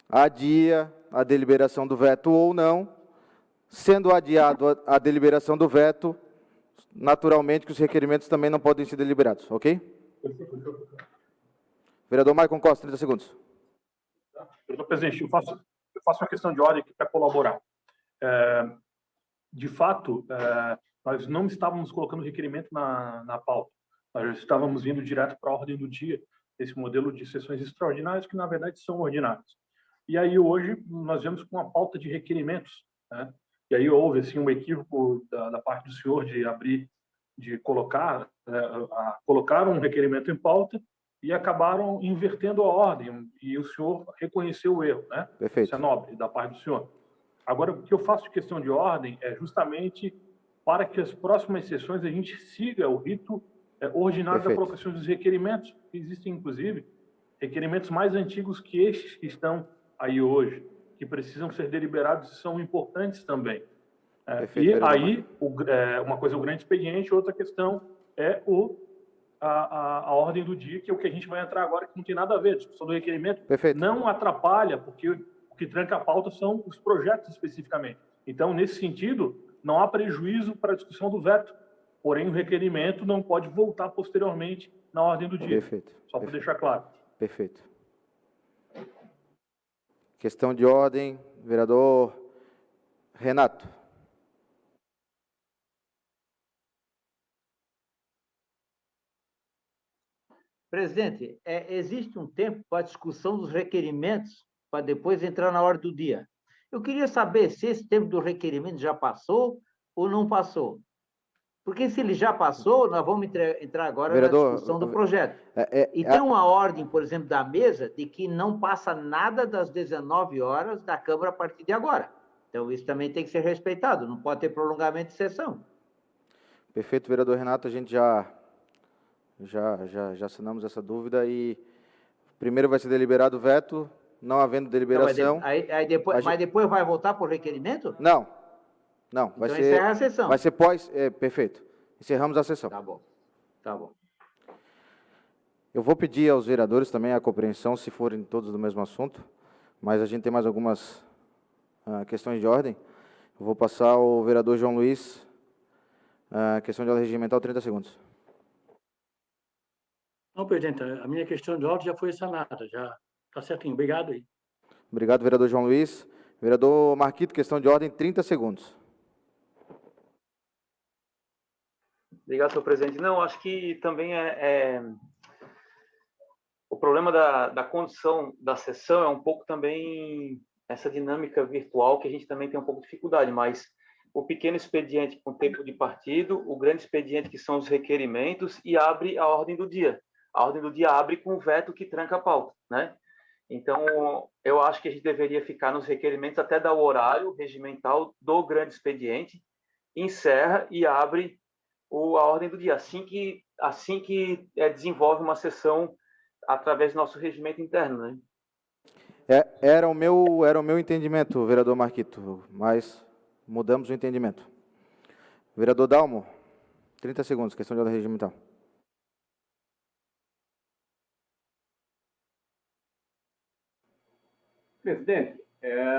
adia a deliberação do veto ou não, sendo adiado a deliberação do veto, naturalmente que os requerimentos também não podem ser deliberados, ok? Vereador Maicon Costa, 30 segundos. Vereador presidente, eu faço uma questão de ordem aqui para colaborar. De fato, nós não estávamos colocando requerimento na pauta. Nós estávamos indo direto para a ordem do dia, esse modelo de sessões extraordinárias, que na verdade são ordinárias. E aí hoje nós viemos com uma pauta de requerimentos, né? E aí houve assim um equívoco da parte do senhor de colocar um requerimento em pauta e acabaram invertendo a ordem, e o senhor reconheceu o erro, né? Perfeito. Isso é nobre da parte do senhor. Agora, o que eu faço de questão de ordem é justamente para que as próximas sessões a gente siga o rito ordinário da colocação dos requerimentos. Existem, inclusive, requerimentos mais antigos que estes que estão aí hoje, que precisam ser deliberados e são importantes também. E aí, uma coisa é o grande expediente, outra questão é a ordem do dia, que é o que a gente vai entrar agora, que não tem nada a ver. A discussão do requerimento não atrapalha, porque o que tranca a pauta são os projetos especificamente. Então, nesse sentido, não há prejuízo para a discussão do veto, porém o requerimento não pode voltar posteriormente na ordem do dia. Perfeito. Só para deixar claro. Perfeito. Questão de ordem, vereador Renato. Presidente, existe um tempo para a discussão dos requerimentos, para depois entrar na ordem do dia. Eu queria saber se esse tempo do requerimento já passou ou não passou. Porque se ele já passou, nós vamos entrar agora Vereador, na discussão do projeto. E é- tem uma ordem, por exemplo, da mesa, de que não passa nada das 19 horas da Câmara a partir de agora. Então, isso também tem que ser respeitado, não pode ter prolongamento de sessão. Perfeito, vereador Renato, a gente já assinamos essa dúvida e primeiro vai ser deliberado o veto, não havendo deliberação. Mas depois vai voltar por requerimento? Não, vai Então ser... encerra a sessão. Vai ser perfeito. Encerramos a sessão. Tá bom. Eu vou pedir aos vereadores também a compreensão, se forem todos do mesmo assunto, mas a gente tem mais algumas questões de ordem. Eu vou passar ao vereador João Luiz, questão de ordem regimental, 30 segundos. Não, presidente, a minha questão de ordem já foi sanada, já está certinho. Obrigado aí. Obrigado, vereador João Luiz. Vereador Marquito, questão de ordem, 30 segundos. Obrigado, senhor presidente. Não, acho que também o problema da condução da sessão é um pouco também essa dinâmica virtual que a gente também tem um pouco de dificuldade, mas o pequeno expediente com tempo de partido, o grande expediente que são os requerimentos e abre a ordem do dia. A ordem do dia abre com o veto que tranca a pauta, né? Então, eu acho que a gente deveria ficar nos requerimentos até dar o horário regimental do grande expediente, encerra e abre a ordem do dia, assim que desenvolve uma sessão através do nosso regimento interno, né? Era o meu entendimento, vereador Marquito, mas mudamos o entendimento. Vereador Dalmo, 30 segundos, questão de ordem regimental. Presidente,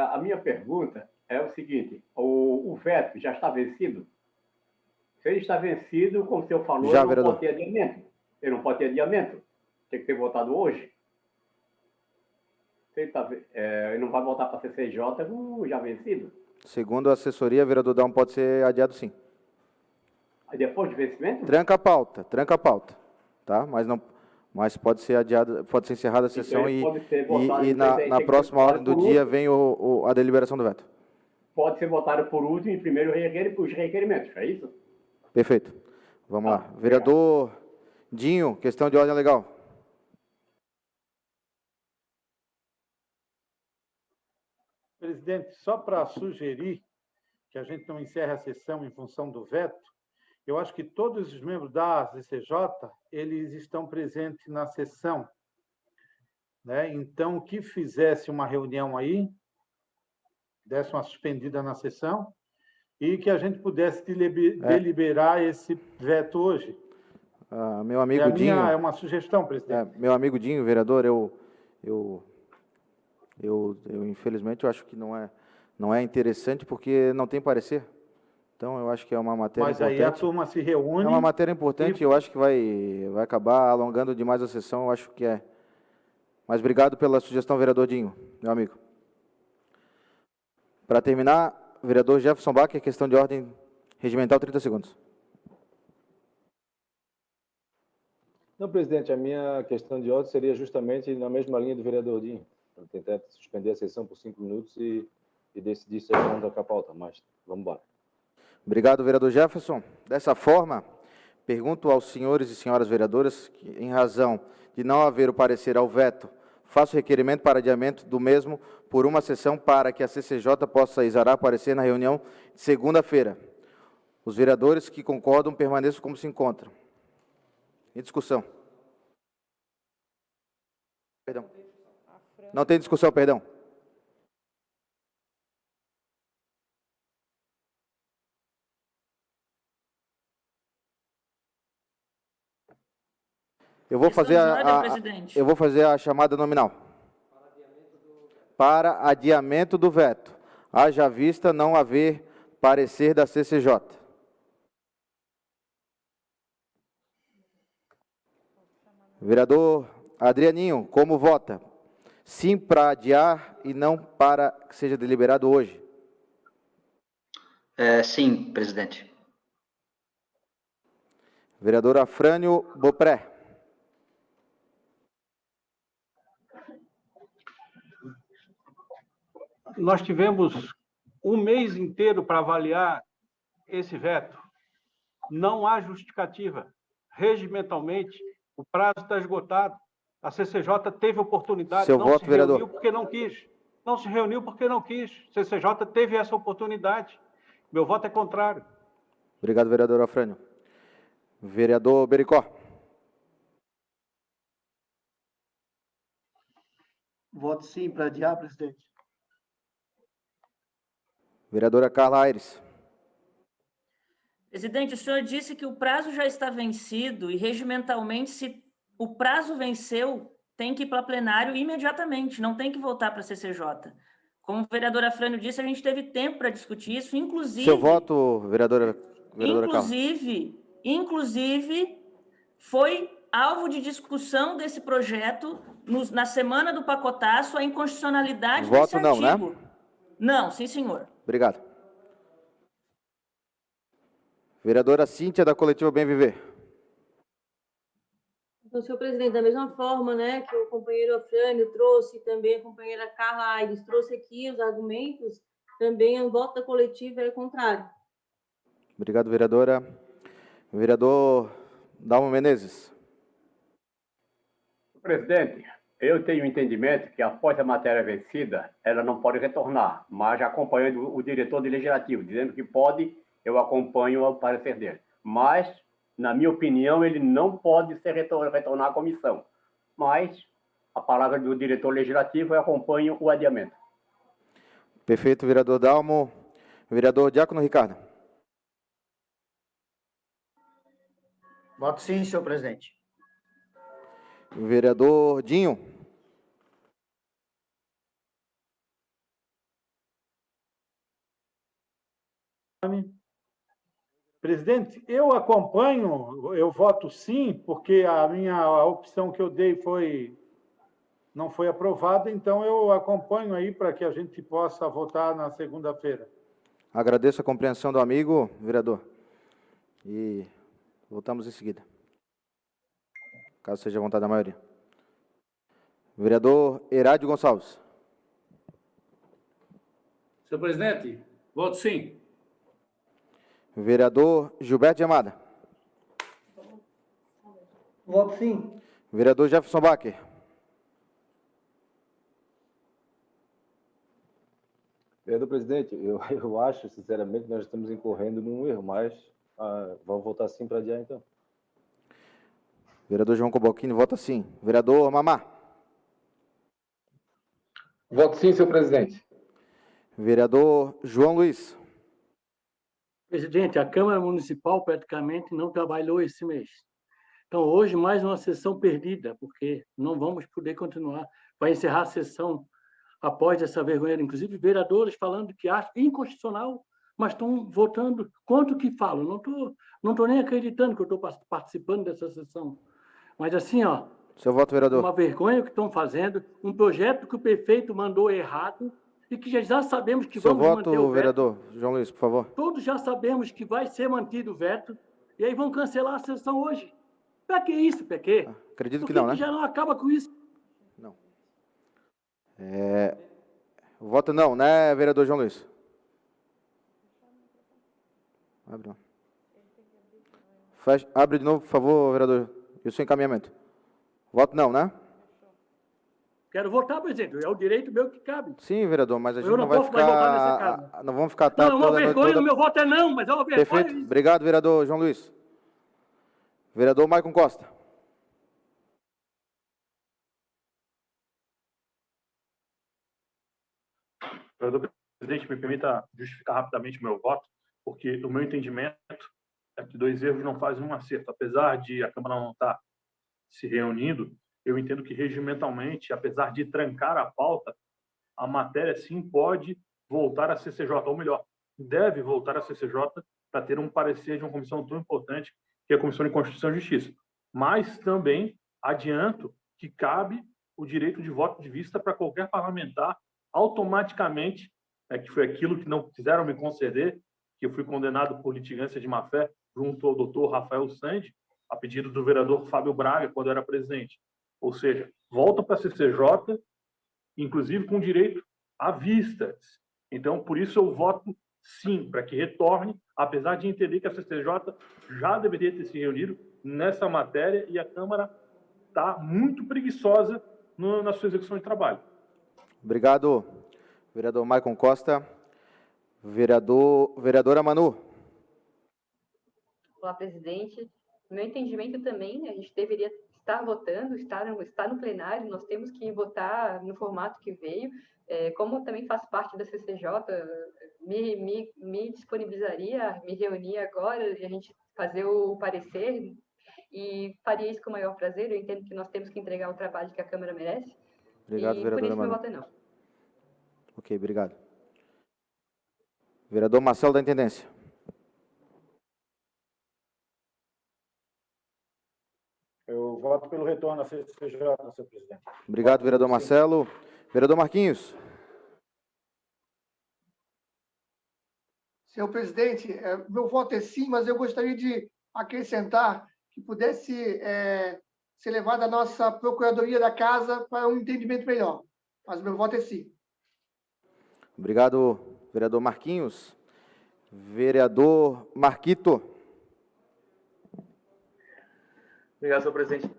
a minha pergunta é o seguinte, o veto já está vencido? Se ele está vencido, como o senhor falou, Já, ele não vereador. pode ter adiamento. Ele não pode ter adiamento. Tem que ser votado hoje. Se ele não vai voltar para a CCJ já vencido. Segundo a assessoria, vereador Dalmo, pode ser adiado sim. Aí depois de vencimento? Tranca a pauta, tá? Mas pode ser adiado, pode ser encerrada a sessão ele e pode ser votado, então na tem que ser próxima votado ordem do por dia último. vem a deliberação do veto. Pode ser votado por último e primeiro os requerimentos, é isso? Perfeito. Vamos lá. Vereador Dinho, questão de ordem legal. Presidente, só para sugerir que a gente não encerre a sessão em função do veto, eu acho que todos os membros da CCJ, eles estão presentes na sessão, né? Então, que fizesse uma reunião aí, desse uma suspendida na sessão, e que a gente pudesse deliberar esse veto hoje. Meu amigo Dinho... É uma sugestão, presidente. Meu amigo Dinho, vereador, eu infelizmente eu acho que não é interessante porque não tem parecer. Então eu acho que é uma matéria importante. Mas aí a turma se reúne. É uma matéria importante e eu acho que vai acabar alongando demais a sessão, eu acho que é. Mas obrigado pela sugestão, vereador Dinho, meu amigo. Para terminar, vereador Jefferson Bach, questão de ordem regimental, 30 segundos. Não, presidente, a minha questão de ordem seria justamente na mesma linha do vereador Dinho, para tentar suspender a sessão por 5 minutos e decidir se não dá com a pauta, mas vamos embora. Obrigado, vereador Jefferson. Dessa forma, pergunto aos senhores e senhoras vereadoras que, em razão de não haver o parecer ao veto, faço requerimento para adiamento do mesmo por uma sessão para que a CCJ possa exarar parecer na reunião de segunda-feira. Os vereadores que concordam permaneçam como se encontram. Em discussão. Perdão. Não tem discussão, perdão. Eu vou fazer a chamada nominal. Para adiamento do veto. Haja vista não haver parecer da CCJ. Vereador Adrianinho, como vota? Sim para adiar e não para que seja deliberado hoje. Sim, presidente. Vereador Afrânio Bopré. Nós tivemos um mês inteiro para avaliar esse veto. Não há justificativa. Regimentalmente, o prazo está esgotado. A CCJ teve oportunidade, Seu não voto, se reuniu vereador. porque não quis. Não se reuniu porque não quis. A CCJ teve essa oportunidade. Meu voto é contrário. Obrigado, vereador Afrânio. Vereador Bericó. Voto sim para adiar, presidente. Vereadora Carla Aires. Presidente, o senhor disse que o prazo já está vencido e, regimentalmente, se o prazo venceu, tem que ir para plenário imediatamente, não tem que voltar para a CCJ. Como o vereador Afrânio disse, a gente teve tempo para discutir isso, inclusive... Seu voto, vereadora Carla. Inclusive, foi alvo de discussão desse projeto na semana do pacotaço a inconstitucionalidade Voto desse não, né? artigo. Não, sim, senhor. Obrigado. Vereadora Cíntia, da coletiva Bem Viver. Então, senhor presidente, da mesma forma, né, que o companheiro Afrânio trouxe, também a companheira Carla Aires trouxe aqui os argumentos, também o voto da coletiva é contrário. Obrigado, vereadora. Vereador Dalmo Menezes. Presidente, eu tenho entendimento que após a matéria vencida, ela não pode retornar, mas acompanhando o diretor do legislativo, dizendo que pode, eu acompanho o parecer dele. Mas, na minha opinião, ele não pode retornar à comissão. Mas, a palavra do diretor legislativo, eu acompanho o adiamento. Perfeito, vereador Dalmo. Vereador Diácono Ricardo. Voto sim, senhor presidente. Vereador Dinho. Presidente, eu acompanho, eu voto sim, porque a opção que eu dei não foi aprovada, então eu acompanho aí para que a gente possa votar na segunda-feira. Agradeço a compreensão do amigo, vereador. E voltamos em seguida. Caso seja a vontade da maioria. Vereador Herádio Gonçalves. Senhor presidente, voto sim. Vereador Gilberto de Amada. Voto sim. Vereador Jefferson Bacher. Vereador presidente, eu acho, sinceramente, que nós estamos incorrendo num erro, mas vamos votar sim para adiar, então. Vereador João Cobalcini, vota sim. Vereador Mamá. Voto sim, senhor presidente. Vereador João Luiz. Presidente, a Câmara Municipal praticamente não trabalhou esse mês. Então, hoje, mais uma sessão perdida, porque não vamos poder continuar. Vai encerrar a sessão após essa vergonha. Inclusive, vereadores falando que acham inconstitucional, mas estão votando contra o que falam. Não estou nem acreditando que eu estou participando dessa sessão. Mas assim, ó, seu voto, vereador. Uma vergonha o que estão fazendo, um projeto que o prefeito mandou errado e que já sabemos que seu vamos voto, manter o veto. Vereador João Luiz, por favor. Todos já sabemos que vai ser mantido o veto e aí vão cancelar a sessão hoje. Para que isso, PQ? Acredito que não, né? Já não acaba com isso. Não. Voto não, né, vereador João Luiz? Abre não. Abre de novo, por favor, vereador. E o seu encaminhamento? Voto não, né? Quero votar, presidente. É o direito meu que cabe. Sim, vereador, mas a gente Eu não não vai posso mais votar nessa casa. ficar... Não vamos ficar Não, é toda uma a noite vergonha, toda... o meu voto é não, mas é uma vergonha. Perfeito. Isso. Obrigado, vereador João Luiz. Vereador Maicon Costa. Vereador presidente, me permita justificar rapidamente o meu voto, porque o meu entendimento é que 2 erros não fazem um acerto. Apesar de a Câmara não estar se reunindo, eu entendo que regimentalmente, apesar de trancar a pauta, a matéria sim pode voltar à CCJ, ou melhor, deve voltar à CCJ para ter um parecer de uma comissão tão importante que é a Comissão de Constituição e Justiça. Mas também adianto que cabe o direito de voto de vista para qualquer parlamentar automaticamente, que foi aquilo que não quiseram me conceder, que eu fui condenado por litigância de má-fé junto ao doutor Rafael Sandi, a pedido do vereador Fábio Braga, quando era presidente. Ou seja, volta para a CCJ, inclusive com direito a vistas. Então, por isso eu voto sim, para que retorne, apesar de entender que a CCJ já deveria ter se reunido nessa matéria e a Câmara está muito preguiçosa na sua execução de trabalho. Obrigado, vereador Maicon Costa. Vereadora Manu. Olá, presidente. No meu entendimento também, a gente deveria estar votando, estar no plenário, nós temos que votar no formato que veio. Como também faço parte da CCJ, me disponibilizaria, me reunir agora e a gente fazer o parecer e faria isso com o maior prazer. Eu entendo que nós temos que entregar o trabalho que a Câmara merece. Obrigado, e vereadora por isso Manu. meu voto é não. Ok, obrigado. Vereador Marcelo da Intendência. Eu voto pelo retorno à CCJ, senhor presidente. Obrigado, Voto vereador sim. Marcelo. Vereador Marquinhos. Senhor presidente, meu voto é sim, mas eu gostaria de acrescentar que pudesse ser levada a nossa Procuradoria da Casa para um entendimento melhor. Mas meu voto é sim. Obrigado, vereador Marquinhos. Vereador Marquito. Obrigado, senhor presidente.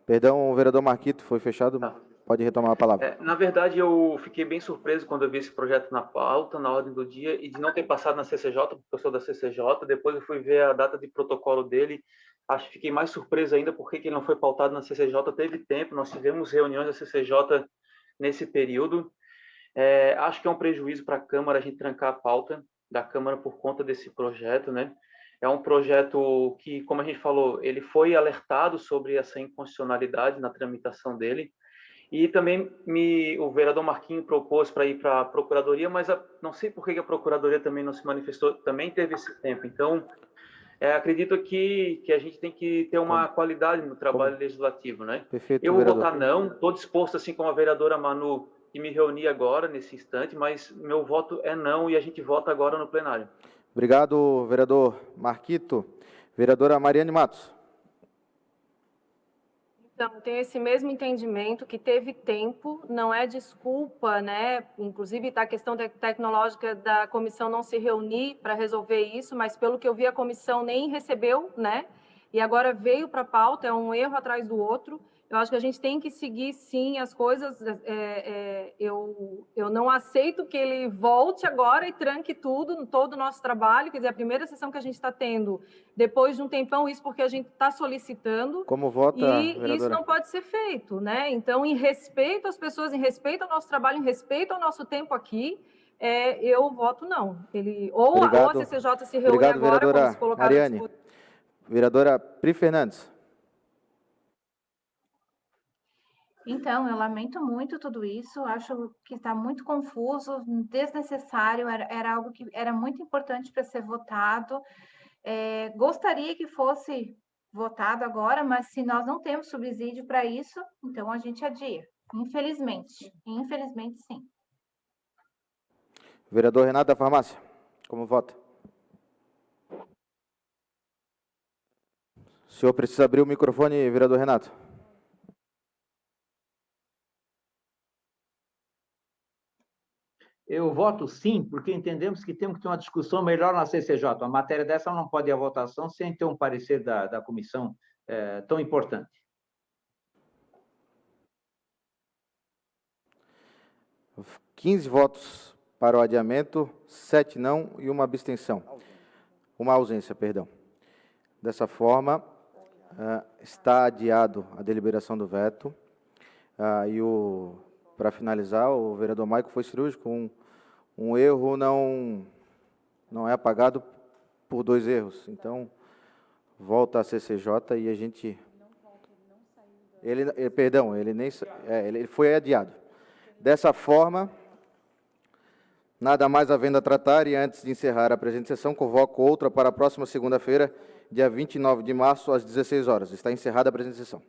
Perdão, vereador Marquito, foi fechado. Pode retomar a palavra. Na verdade, eu fiquei bem surpreso quando eu vi esse projeto na pauta, na ordem do dia, e de não ter passado na CCJ, porque eu sou da CCJ. Depois eu fui ver a data de protocolo dele. Fiquei mais surpreso ainda porque ele não foi pautado na CCJ. Teve tempo, nós tivemos reuniões da CCJ nesse período. Acho que é um prejuízo para a Câmara a gente trancar a pauta da Câmara por conta desse projeto, né? É um projeto que, como a gente falou, ele foi alertado sobre essa inconstitucionalidade na tramitação dele. E também o vereador Marquinhos propôs para ir para a Procuradoria, mas não sei por que a Procuradoria também não se manifestou, também teve esse tempo. Então, acredito que a gente tem que ter uma qualidade no trabalho legislativo, né? Perfeito, eu vou vereador. votar não, estou disposto, assim como a vereadora Manu, e me reunir agora, nesse instante, mas meu voto é não e a gente vota agora no plenário. Obrigado, vereador Marquito. Vereadora Mariane Matos. Então, tem esse mesmo entendimento que teve tempo, não é desculpa, né? Inclusive, tá a questão tecnológica da comissão não se reunir para resolver isso, mas pelo que eu vi, a comissão nem recebeu, né? E agora veio para a pauta, é um erro atrás do outro. Eu acho que a gente tem que seguir, sim, as coisas. Eu não aceito que ele volte agora e tranque tudo, todo o nosso trabalho. Quer dizer, a primeira sessão que a gente está tendo, depois de um tempão, isso porque a gente está solicitando. Como vota, e vereadora? isso não pode ser feito, né? Então, em respeito às pessoas, em respeito ao nosso trabalho, em respeito ao nosso tempo aqui, eu voto não. Ou a CCJ se reúne Obrigado, agora, vereadora como se colocar Mariane. Vereadora Pri Fernandes. Então, eu lamento muito tudo isso, acho que está muito confuso, desnecessário, era algo que era muito importante para ser votado. Gostaria que fosse votado agora, mas se nós não temos subsídio para isso, então a gente adia, infelizmente. Infelizmente, sim. Vereador Renato da Farmácia, como vota? O senhor precisa abrir o microfone, vereador Renato. Eu voto sim, porque entendemos que temos que ter uma discussão melhor na CCJ. Uma matéria dessa não pode ir à votação sem ter um parecer da comissão tão importante. Os 15 votos para o adiamento, 7 não e uma abstenção. Uma ausência, perdão. Dessa forma, está adiado a deliberação do veto. Para finalizar, o vereador Maico foi cirúrgico. Um erro não é apagado por 2 erros. Então, volta a CCJ e a gente... Ele foi adiado. Dessa forma, nada mais havendo a tratar, e antes de encerrar a presente sessão, convoco outra para a próxima segunda-feira, dia 29 de março, às 16 horas. Está encerrada a presente sessão.